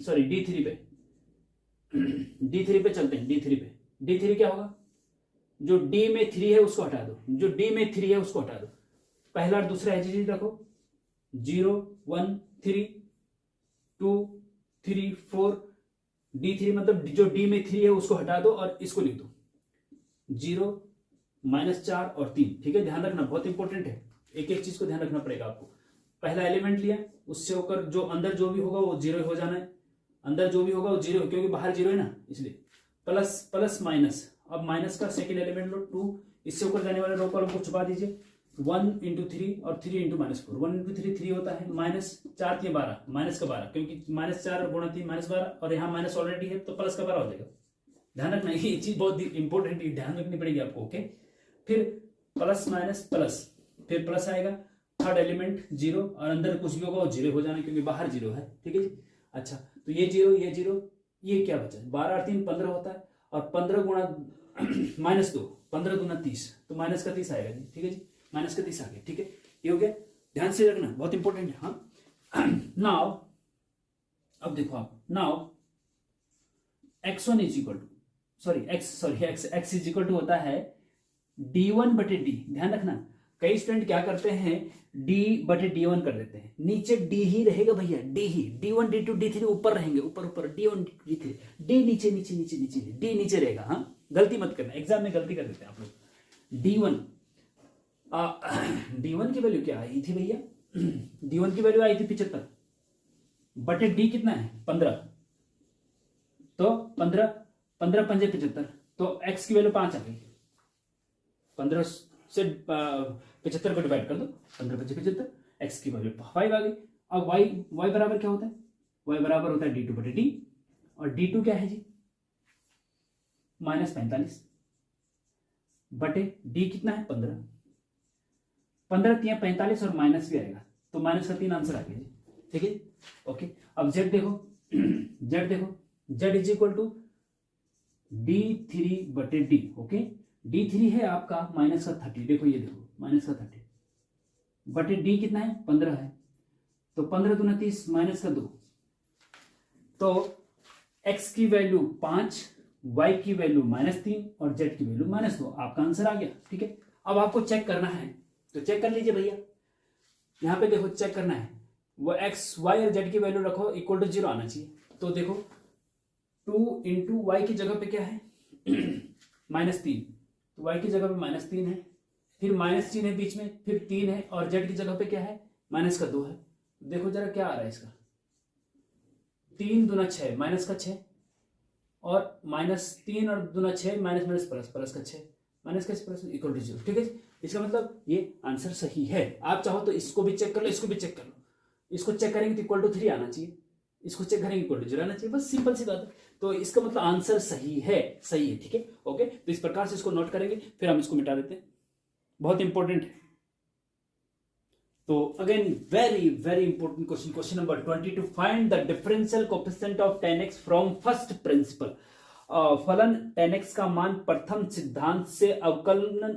सॉरी D3 पे, D3 पे चलते हैं, D3 पे। D3 क्या होगा, जो D में 3 है उसको हटा दो, जो D में 3 है उसको हटा दो, पहला और दूसरा एज इट रखो, 0 1 3 2 3 4, D3 मतलब जो D में 3 है उसको हटा दो और इसको लिख दो 0 -4 और 3, ठीक है। ध्यान रखना, बहुत इंपॉर्टेंट है, एक एक चीज को ध्यान रखना पड़ेगा आपको। पहला एलिमेंट लिया, उससे होकर जो अंदर जो भी होगा वो 0 हो जाना है, अंदर जो भी होगा वो 0, क्योंकि बाहर 0 है ना, इसलिए प्लस प्लस माइनस। अब माइनस का सेकेंड एलिमेंट लो 2, इससे ऊपर जाने वाले रो कॉलम को छुपा दीजिए, 1 × 3 और 3 × -4, 1 × 3 3 होता है, माइनस 4 3 12, माइनस का 12, क्योंकि -4 × 3 -12, और यहाँ माइनस ऑलरेडी है तो प्लस का 12 हो जाएगा। ध्यान रखना, ये चीज बहुत इंपॉर्टेंट है, ध्यान रखनी पड़ेगी आपको। ओके, फिर प्लस माइनस प्लस, फिर प्लस आएगा, थर्ड एलिमेंट 0, और अंदर कुछ भी होगा वो 0 हो जाना, क्योंकि बाहर 0 है, ठीक है जी। अच्छा तो ये 0 ये 0, ये क्या बचा, 12 और 3 15 होता है, और 15 गुणा -2, 15 दूना 30, तो माइनस का 30 आएगा जी, ठीक है जी, माइनस का 30 आ गया, ठीक है, ये हो गया। ध्यान से रखना, बहुत इंपॉर्टेंट है। हाँ नाउ अब देखो आप, now x1 is equal to, x is equal to होता है d1 बटे d। ध्यान रखना, कई स्टूडेंट क्या करते हैं, d बटे d1 कर देते हैं, नीचे d ही रहेगा भैया, d ही, d1 d2 d3 ऊपर रहेंगे, ऊपर ऊपर, d1 d3, d नीचे नीचे नीचे नीचे, d नीचे रहेगा। हाँ गलती मत करना, एग्जाम में गलती कर देते हैं आप लोग। d1 d1 की वैल्यू क्या आई थी भैया, d1 की वैल्यू आई थी 75 बटे d कितना है 15, तो 15 15 5 75, तो x की वैल्यू 5 आ गई, 15 से 75 को डिवाइड कर दो, 15 5 75, x की वैल्यू 5 आ गई। अब y बराबर क्या होता है, y बराबर होता है d2 बटे d, और d2 क्या है जी, -45 बटे d कितना है 15, 15 3 45, और माइनस भी आएगा, तो माइनस का 3 आंसर आ गया जी, ठीक है। ओके, अब z देखो, z देखो, z is equal to d3 बटे d। ओके, d3 है आपका माइनस का 30, देखो ये देखो माइनस का 30 बटे d कितना है 15 है, तो 15 दूना 30, माइनस का 2, तो x की वैल्यू 5, y की वैल्यू -3 और z की वैल्यू -2, आपका आंसर आ गया, ठीक है। अब आपको चेक करना है, तो चेक कर लीजिए भैया, यहां पे देखो चेक करना है, वो x y और z की वैल्यू रखो इक्वल टू 0 आना चाहिए, तो देखो 2 × y की जगह पे क्या है -3, तो y की जगह पे -3 है, फिर -3 है बीच में, फिर 3 है, और z की जगह पे क्या है -2 है। देखो जरा क्या आ रहा है इसका, 3 दूना 6, माइनस का 6, और -3 और दूना 6, माइनस प्लस, प्लस का 6, माइनस का प्लस इक्वल टू 0, ठीक है। इसका मतलब ये आंसर सही है। आप चाहो तो इसको भी चेक कर लो, इसको भी चेक कर लो, इसको चेक करेंगे तो इक्वल टू 3 आना चाहिए, इसको चेक करेंगे इक्वल टू 0 आना चाहिए, बस सिंपल सी बात है। तो इसका मतलब आंसर सही है, सही है, ठीक है। ओके, तो इस प्रकार से इसको नोट करेंगे, फिर हम इसको मिटा देते हैं, बहुत इंपॉर्टेंट है। तो again very very important question, question number 22, find the differential coefficient of tan x from first principle. फलन tan x का मान प्रथम सिद्धांत से अवकलन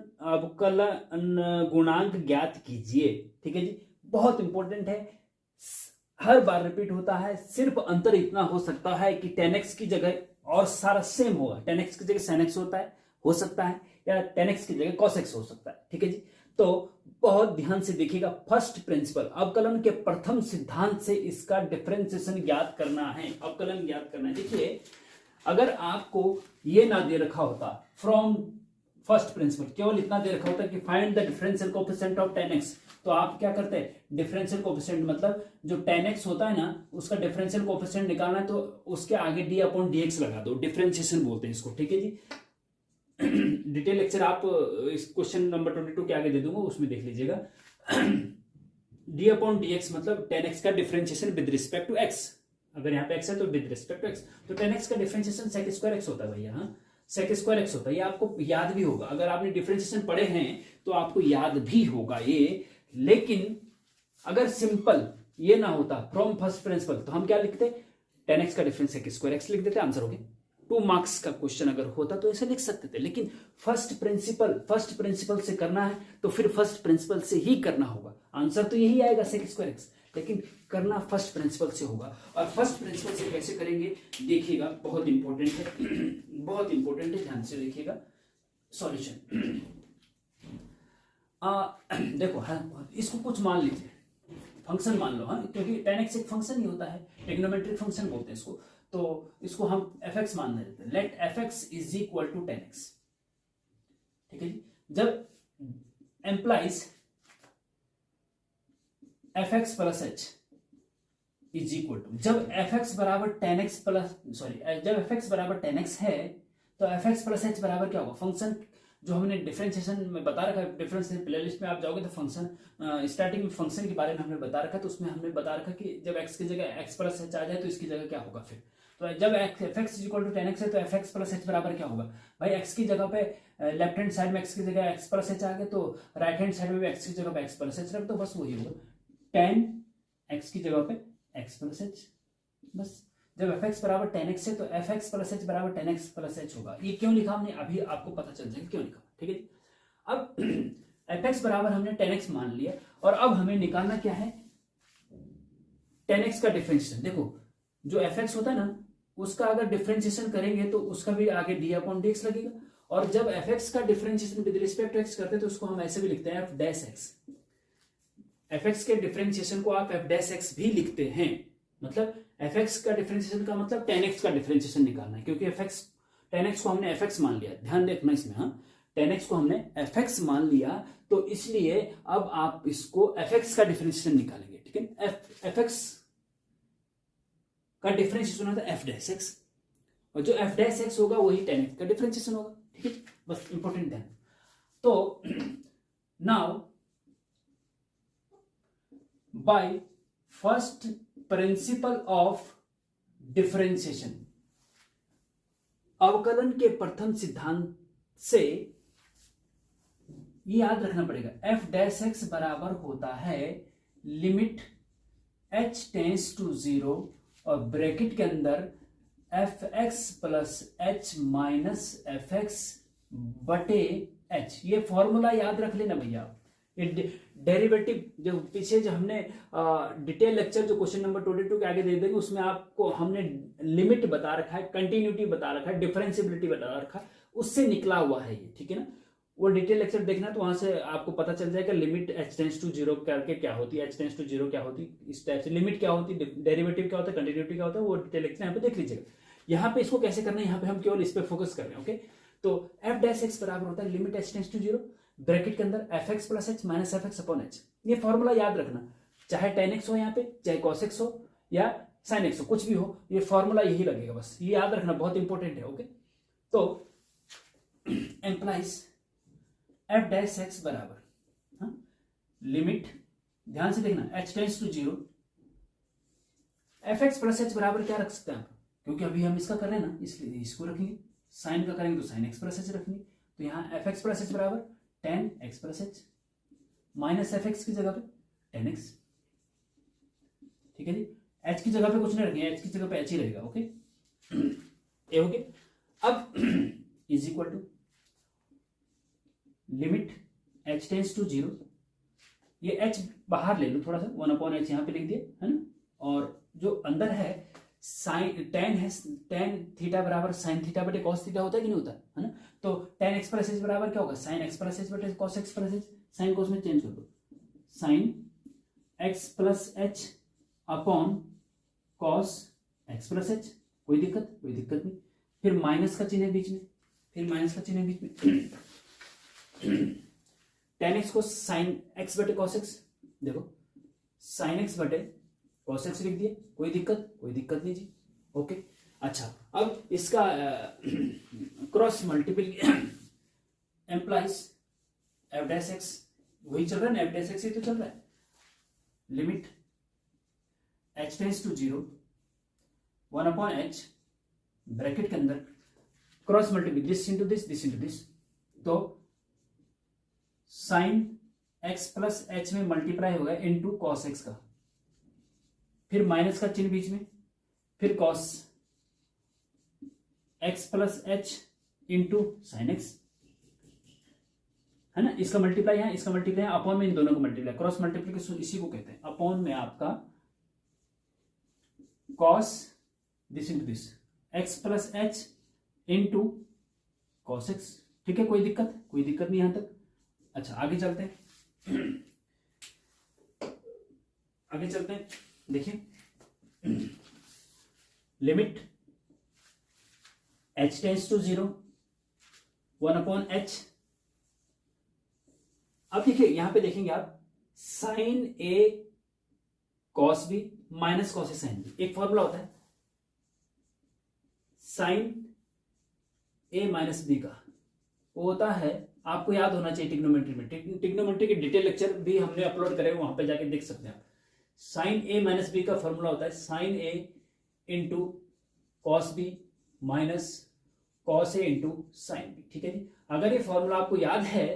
गुणांक ज्ञात कीजिए, ठीक है जी। बहुत इंपॉर्टेंट है, हर बार रिपीट होता है, सिर्फ अंतर इतना हो सकता है कि tan x की जगह और सारा सेम होगा, tan x की जगह sin x होता है, हो सकता है, या tan x की जगह cos x हो सकता है, ठीक है जी। तो बहुत ध्यान से देखिएगा, फर्स्ट प्रिंसिपल अवकलन के प्रथम सिद्धांत से इसका डिफरेंशिएशन ज्ञात करना है, अवकलन ज्ञात करना है। देखिए अगर आपको ये ना दे रखा होता फ्रॉम फर्स्ट प्रिंसिपल, केवल इतना दे रखा होता कि find the differential coefficient of tan x, तो आप क्या करते हैं, डिफरेंशियल कोएफिशिएंट मतलब जो tan x होता है ना, उसका डिफरेंशियल कोएफिशिएंट निकालना है, तो उसके आगे d/dx लगा दो, डिफरेंशिएशन बोलते हैं इसको, ठीक है जी। डिटेल लेक्चर आप इस क्वेश्चन नंबर 22 के आगे दे दूंगा, उसमें देख लीजिएगा। d/dx मतलब tan x का differentiation with respect to x, अगर यहाँ पे x है तो विद रिस्पेक्ट टू x, तो tan x का डिफरेंशिएशन sec² x होता है भैया, हाँ sec² x होता है, ये आपको याद भी होगा, अगर आपने डिफरेंशिएशन पढ़े हैं तो आपको याद भी होगा ये। लेकिन अगर सिंपल ये ना होता फ्रॉम फर्स्ट प्रिंसिपल तो हम क्या लिखते, 10x का डिफरेंस है स्क्वायर एक्स लिख देते, आंसर हो गया। 2 मार्क्स का क्वेश्चन अगर होता तो ऐसे लिख सकते थे, लेकिन फर्स्ट प्रिंसिपल से करना है तो फिर फर्स्ट प्रिंसिपल से ही करना होगा। आंसर तो यही आएगा सेक स्क्वायर एक्स, लेकिन करना फर्स्ट प्रिंसिपल से होगा। और फर्स्ट प्रिंसिपल से कैसे करेंगे देखिएगा, बहुत इंपॉर्टेंट है, बहुत इंपॉर्टेंट है, ध्यान से देखिएगा सॉल्यूशन। देखो हाँ, इसको कुछ मान लीजिए, फंक्शन मान लो, हाँ, क्योंकि 10x एक फंक्शन ही होता है, ट्रिग्नोमेट्रिक फंक्शन बोलते हैं इसको, तो इसको हम fx मान लेते हैं। Let fx is equal to 10x, ठीक है जी। जब implies fx plus h is equal to, जब fx बराबर 10x प्लस जब fx बराबर 10x है तो fx प्लस h बराबर क्या होगा, फंक्शन जो हमने डिफरेंशिएशन में बता रखा है, डिफरेंस प्लेलिस्ट में आप जाओगे तो फंक्शन स्टार्टिंग में फंक्शन के बारे में हमने बता रखा है, तो उसमें हमने बता रखा कि जब x की जगह x प्लस h आ जाए तो इसकी जगह क्या होगा फिर। तो जब fx is equal to 10x है तो fx प्लस h बराबर क्या होगा भाई, x की जगह पे लेफ्ट हैंड साइड में x की जगह x प्लस h आ गया, तो राइट हैंड साइड में भी x की जगह पे x प्लस h रख दो, बस वही होगा 10x की जगह पे x प्लस h। बस जब fx बराबर 10x है तो fx प्लस h बराबर 10x प्लस h होगा। ये क्यों लिखा हमने, अभी आपको पता चल जाएगा क्यों लिखा, ठीक है। अब fx बराबर हमने 10x मान लिया, और अब हमें निकालना क्या है, 10x का डिफरेंशिएशन। देखो जो fx होता है ना, उसका अगर डिफरेंशिएशन करेंगे तो उसका भी आगे d अपॉन dx लगेगा, और जब fx का differentiation with respect to x करते हैं तो उसको हम ऐसे भी लिखते हैं f डैश x। fx के डिफरेंशिएशन को आप f डैश x भी लिखते हैं, मतलब fx का डिफरेंशिएशन का मतलब 10x का डिफरेंशिएशन निकालना है, क्योंकि fx 10x को हमने fx मान लिया, ध्यान देखना इसमें, हाँ 10x को हमने fx मान लिया, तो इसलिए अब आप इसको fx का डिफरेंशिएशन निकालेंगे, ठीक है। fx का डिफरेंशिएशन होता है f डैश x, और जो f डैश x होगा वही 10x का डिफरेंशिएशन होगा, ठीक है, बस इंपॉर्टेंट ध्यान। तो now by first principle of differentiation, अवकलन के प्रथम सिद्धांत से ये याद रखना पड़ेगा, f डैश x बराबर होता है लिमिट h टेंस टू 0 और ब्रैकेट के अंदर fx plus h minus fx बटे h। ये फॉर्मूला याद रख लेना भैया, डेरिवेटिव जो पीछे जो हमने डिटेल लेक्चर जो क्वेश्चन नंबर 22 के आगे दे देंगे उसमें आपको हमने लिमिट बता रखा है, कंटिन्यूटी बता रखा है, डिफरेंशिएबिलिटी बता रखा है, उससे निकला हुआ है ये, ठीक है ना। वो डिटेल लेक्चर देखना तो वहां से आपको पता चल जाएगा लिमिट h टेंस टू 0 करके क्या होती है, h टेंस टू 0 क्या होती है, इस टाइप से लिमिट क्या होती है, डेरिवेटिव क्या होता है, कंटिन्यूटी क्या होता है, वो डिटेल लेक्चर यहाँ पे देख लीजिएगा। यहाँ पे इसको कैसे करना है, यहाँ पे हम केवल इस पे फोकस कर रहे हैं, ओके। तो f डैश x बराबर होता है limit h tends to 0 bracket के अंदर fx plus h minus fx upon h। ये फॉर्मूला याद रखना, चाहे tan x हो यहाँ पे, चाहे cos x हो या sin x हो, कुछ भी हो, ये फॉर्मूला यही लगेगा, बस ये याद रखना, बहुत इंपॉर्टेंट है, ओके। तो एम्प्लाइज f डैश x बराबर लिमिट, ध्यान से देखना, h tends to 0 fx plus h बराबर क्या रख सकते हैं आप, क्योंकि अभी हम इसका कर रहे हैं ना, इसलिए इसको रखेंगे, साइन का करेंगे तो sin x प्लस h रखेंगे, तो यहाँ fx प्लस h बराबर tan x plus h minus fx की जगह पे tan x, ठीक है जी। h की जगह पे कुछ नहीं रखेंगे, h की जगह पे h ही रहेगा, ओके। ये ओके। अब is equal to limit h tends to 0, ये h बाहर ले लो थोड़ा सा, 1 अपॉन h यहाँ पे लिख दिया है ना, और जो अंदर है साइन tan है, tan थीटा बराबर साइन थीटा बटे कॉस थीटा होता है कि नहीं होता है ना। तो tan x प्लस h बराबर क्या होगा, साइन x प्लस h बटे cos x plus h, sine को उसमें चेंज कर दो, sine x plus h upon cos x plus h, कोई दिक्कत नहीं। फिर माइनस का चिन्ह बीच में, tan x को साइन x बटे कॉस x, देखो साइन x बटे कॉस x लिख दिया, कोई दिक्कत नहीं जी, ओके। अच्छा, अब इसका cross multiple implies f dash x, वही चल रहा है ना, f डैश x ही तो चल रहा है, limit h tends to 0 1 upon h bracket के अंदर cross multiple this into this, तो साइन एक्स प्लस एच में मल्टीप्लाई होगा इनटू कॉस एक्स का, फिर माइनस का चिन्ह बीच में, फिर cos x plus h into sine x, है ना। इसका मल्टीप्लाई है, इसका मल्टीप्लाई है, अपॉन में इन दोनों को मल्टीप्लाई, क्रॉस मल्टीप्लिकेशन इसी को कहते हैं। अपॉन में आपका cos this into this, x plus h into cos x. ठीक है, कोई दिक्कत? कोई दिक्कत नहीं यहां तक। अच्छा, आगे चलते हैं। आगे चलते हैं, देखिए limit h tends to 0 1/h। अब देखिए यहां पे देखेंगे आप साइन ए कॉस बी माइनस कॉस ए साइन बी, एक फॉर्मूला होता है साइन ए माइनस बी का, वो होता है, आपको याद होना चाहिए टिग्नोमेट्री में। टिग्नोमेट्री के डिटेल लेक्चर भी हमने अपलोड करे, वहां पे जाके देख सकते हैं आप। साइन ए माइनस बी का फॉर्मूला होता है sine A into cos B minus cos A into sine B. ठीक है जी, अगर ये फॉर्मूला आपको याद है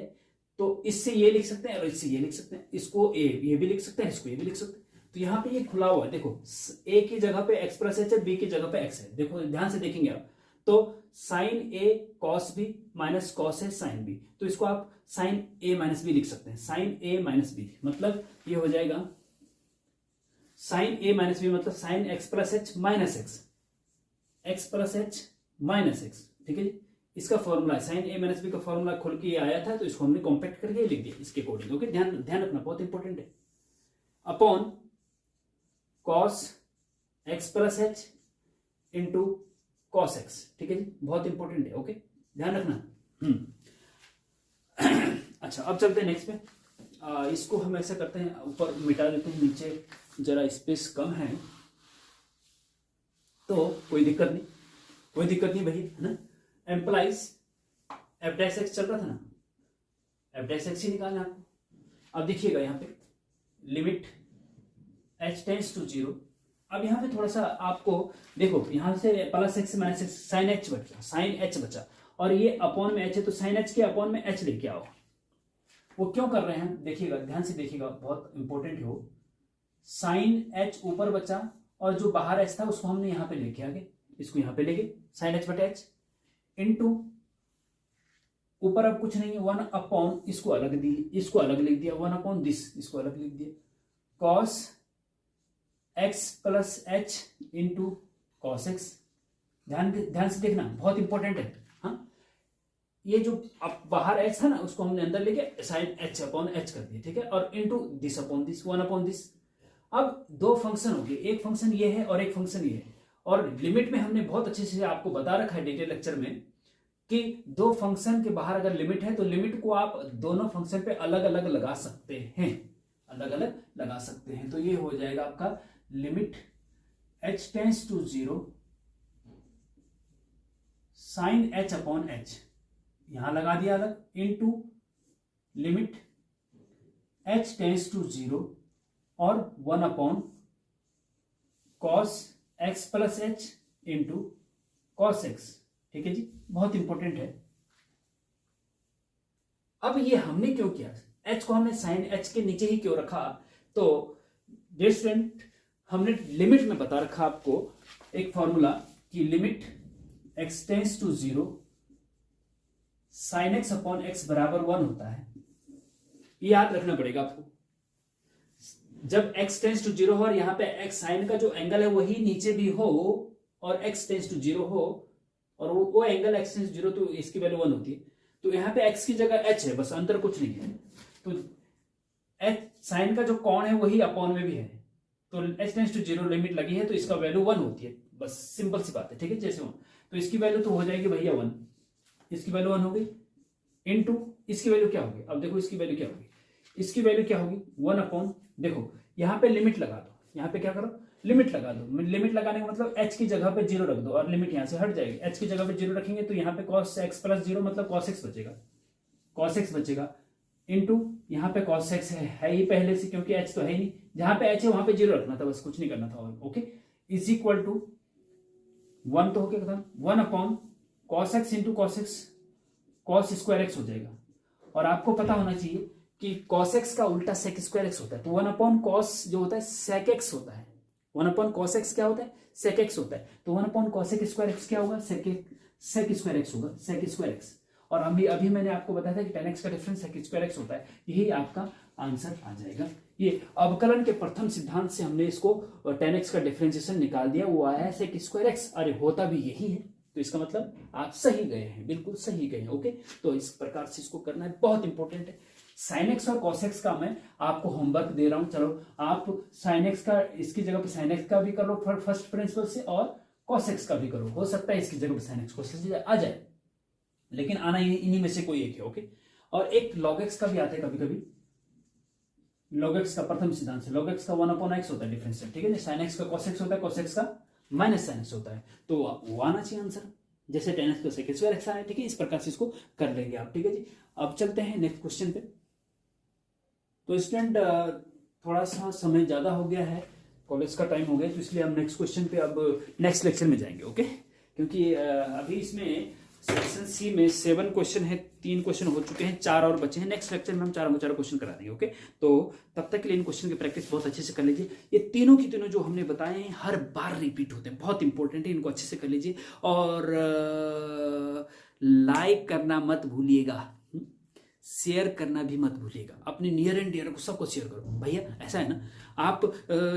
तो इससे ये लिख सकते हैं और इससे ये लिख सकते हैं, इसको ए ये भी लिख सकते हैं, इसको ये भी लिख सकते हैं। तो यहाँ पे ये खुला हुआ है, देखो ए की जगह पे एक्स प्लस एच है, बी की जगह पे एक्स है। देखो ध्यान से देखेंगे आप, तो साइन ए कॉस बी माइनस कॉस ए साइन बी, तो इसको आप साइन ए माइनस बी लिख सकते हैं, साइन ए माइनस बी, मतलब ये हो जाएगा साइन ए माइनस बी मतलब sign x plus H minus x, x plus H minus x. ठीक है जी, इसका फॉर्मूला है साइन ए माइनस बी का फॉर्मूला खुल के आया था, तो इसको हमने कॉम्पैक्ट करके लिख दिया इसके अकॉर्डिंग। ओके, ध्यान रखना, बहुत इंपॉर्टेंट है। Upon cos x plus h into cos x. ठीक है जी, बहुत इंपॉर्टेंट है। ओके, ध्यान रखना। अच्छा, अब चलते हैं नेक्स्ट पे। इसको हम ऐसा करते हैं, ऊपर मिटा देते हैं, नीचे जरा स्पेस कम है, तो कोई दिक्कत नहीं, कोई दिक्कत नहीं भाई, है ना। एम्प्लाइज एफ डैश एक्स चल रहा था ना, एफ डैश एक्स ही निकालना आपको। अब देखिएगा यहाँ पे लिमिट एच टेंस टू 0। अब यहाँ पे थोड़ा सा आपको देखो, यहाँ से plus x minus x sine h बचा, साइन एच बचा, और ये अपॉन में एच है, तो साइन एच के अपॉन में एच लेके आओ। वो क्यों कर रहे हैं देखिएगा, ध्यान से देखिएगा, बहुत इंपॉर्टेंट है वो। साइन एच ऊपर बचा और जो बाहर एच था उसको हमने यहाँ पे लेके आगे, इसको यहाँ पे लेके साइन एच बटा एच इंटू ऊपर अब कुछ नहीं है, 1 अपॉन, इसको अलग दी, इसको अलग लिख दिया, 1 अपॉन दिस, इसको अलग लिख दिया, cos x plus h into cos x. ध्यान से देखना, बहुत इंपॉर्टेंट है। हाँ, ये जो अब बाहर एच था ना, उसको हमने अंदर लेके साइन एच अपॉन एच कर दिया। ठीक है, और into this upon this, 1 upon this. अब दो फंक्शन हो गए, एक फंक्शन ये है और एक फंक्शन ये है, और लिमिट में हमने बहुत अच्छे से आपको बता रखा है डिटेल लेक्चर में कि दो फंक्शन के बाहर अगर लिमिट है तो लिमिट को आप दोनों फंक्शन पे अलग अलग लगा सकते हैं, अलग अलग लगा सकते हैं। तो ये हो जाएगा आपका limit h tends to 0 sine h upon h, यहां लगा दिया अलग, into limit h tends to 0 और 1 upon cos x plus h into cos x. ठीक है जी, बहुत इंपॉर्टेंट है। अब ये हमने क्यों किया, h को हमने साइन h के नीचे ही क्यों रखा, तो डियर स्टूडेंट हमने लिमिट में बता रखा आपको एक फॉर्मूला कि limit x tends to 0 sine x upon x बराबर 1 होता है। ये याद रखना पड़ेगा आपको, जब x टेंस टू 0 हो और यहाँ पे x साइन का जो एंगल है वही नीचे भी हो और x टेंस टू 0 हो और वो एंगल x टेंस टू 0, तो इसकी वैल्यू 1 होती है। तो यहाँ पे x की जगह h है, बस अंतर कुछ नहीं है। तो h साइन का जो कोण है वही अपॉन में भी है, तो h टेंस टू 0 लिमिट लगी है तो इसका वैल्यू 1 होती है, बस सिंपल सी बात है। ठीक है, जैसे 1, तो इसकी वैल्यू तो हो जाएगी भैया 1, इसकी वैल्यू 1 हो गई, इनटू इसकी वैल्यू क्या होगी, अब देखो इसकी वैल्यू क्या होगी, इसकी वैल्यू क्या होगी 1 अपॉन, देखो यहाँ पे लिमिट लगा दो, यहाँ पे क्या करो लिमिट लगा दो। लिमिट लगाने का मतलब h की जगह पे 0 रख दो और लिमिट यहाँ से हट जाएगी। h की जगह पे 0 रखेंगे तो यहाँ पे cos x प्लस 0 मतलब cos x बचेगा, cos x बचेगा, इनटू यहाँ पे cos x है ही पहले से, क्योंकि h तो है ही नहीं, जहां पे h है वहां पे 0 रखना था, बस कुछ नहीं करना था। और ओके, इज इक्वल टू 1 तो हो गया खत्म, 1 upon cos x into cos x, cos square x हो जाएगा। और आपको पता होना चाहिए कि cos x का उल्टा sec स्क्वायर x होता है, तो 1/cos जो होता है sec x होता है। 1/cos x क्या होता है? sec x होता है। तो 1/cos स्क्वायर x क्या होगा? sec स्क्वायर x होगा, sec स्क्वायर x। और अभी मैंने आपको बताया था कि tan x का डिफरेंस sec स्क्वायर x होता है। यही आपका आंसर आ जाएगा। ये अवकलन के प्रथम सिद्धांत से हमने इसको tan x का डिफरेंशिएशन निकाल दिया, वो आया है sec स्क्वायर x। अरे होता भी यही है, तो इसका मतलब आप सही गए हैं, बिल्कुल सही गए हैं। ओके, तो इस प्रकार से इसको करना है, बहुत इंपॉर्टेंट है। साइन एक्स और कॉस एक्स का मैं आपको होमवर्क दे रहा हूं। चलो आप साइन एक्स का इसकी जगह पे साइन एक्स का भी कर लो फर्स्ट प्रिंसिपल से, और कॉस एक्स का भी करो। हो सकता है इसकी जगह पे साइन एक्स कॉस एक्स आ जाए, लेकिन आना इन्हीं में से कोई एक है। ओके, और एक लॉग एक्स का भी आता है कभी कभी। लॉग एक्स का प्रथम सिद्धांत से लॉग एक्स का 1/x होता है डिफरेंशियल, ठीक है। साइन एक्स का कॉस एक्स होता है, कॉस एक्स का माइनस साइन एक्स होता है, तो वो आना चाहिए आंसर, जैसे tan x को sec स्क्वायर x आया, ठीक है। इस प्रकार से इसको कर लेंगे आप, ठीक है जी। अब चलते हैं नेक्स्ट क्वेश्चन पे। तो स्टूडेंट थोड़ा सा समय ज्यादा हो गया है, कॉलेज का टाइम हो गया, तो इसलिए हम नेक्स्ट क्वेश्चन पे अब नेक्स्ट लेक्चर में जाएंगे। ओके, क्योंकि अभी इसमें सेक्शन सी में 7 क्वेश्चन है, 3 क्वेश्चन हो चुके हैं, 4 और बचे हैं। नेक्स्ट लेक्चर में हम चारों क्वेश्चन करा देंगे। ओके, तो तब तक के लिए इन क्वेश्चन की प्रैक्टिस बहुत अच्छे से कर लीजिए। ये तीनों की तीनों जो हमने बताए हैं हर बार रिपीट होते हैं, बहुत इंपॉर्टेंट है, इनको अच्छे से कर लीजिए। और लाइक करना मत भूलिएगा, शेयर करना भी मत भूलिएगा, अपने नियर एंड डियर को सबको शेयर करो। भैया ऐसा है ना, आप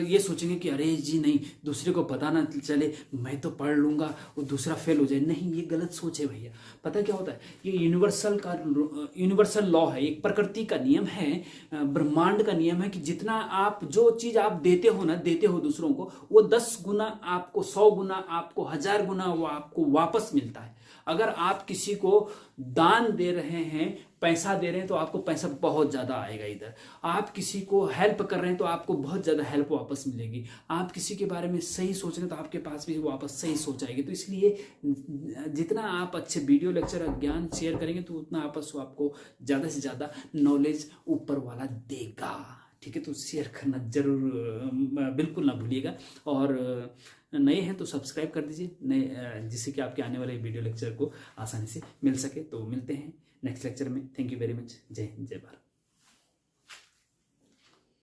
ये सोचेंगे कि अरे जी नहीं, दूसरे को पता ना चले, मैं तो पढ़ लूंगा, वो दूसरा फेल हो जाए। नहीं, ये गलत सोच है भैया। पता क्या होता है, ये यूनिवर्सल लॉ है, एक प्रकृति का नियम है, ब्रह्मांड का नियम है कि जितना आप जो चीज आप देते हो दूसरों को, वो 10 गुना आपको, 100 गुना आपको, 1000 गुना वो आपको वापस मिलता है। अगर आप किसी को दान दे रहे हैं, पैसा दे रहे हैं, तो आपको पैसा बहुत ज्यादा आएगा इधर। आप किसी को हेल्प कर रहे हैं तो आपको बहुत ज्यादा हेल्प वापस मिलेगी। आप किसी के बारे में सही सोच रहे हैं तो आपके पास भी वापस सही सोच आएगी। तो इसलिए जितना आप अच्छे वीडियो लेक्चर ज्ञान शेयर करेंगे तो उतना आपको ज्यादा से ज्यादा नॉलेज ऊपर वाला देगा, ठीक है। तो शेयर करना जरूर बिल्कुल ना भूलिएगा, और नए हैं तो सब्सक्राइब कर दीजिए, नए जिससे कि आपके आने वाले वीडियो लेक्चर को आसानी से मिल सके। तो मिलते हैं नेक्स्ट लेक्चर में। Thank you very much. जय हिंद, जय भारत।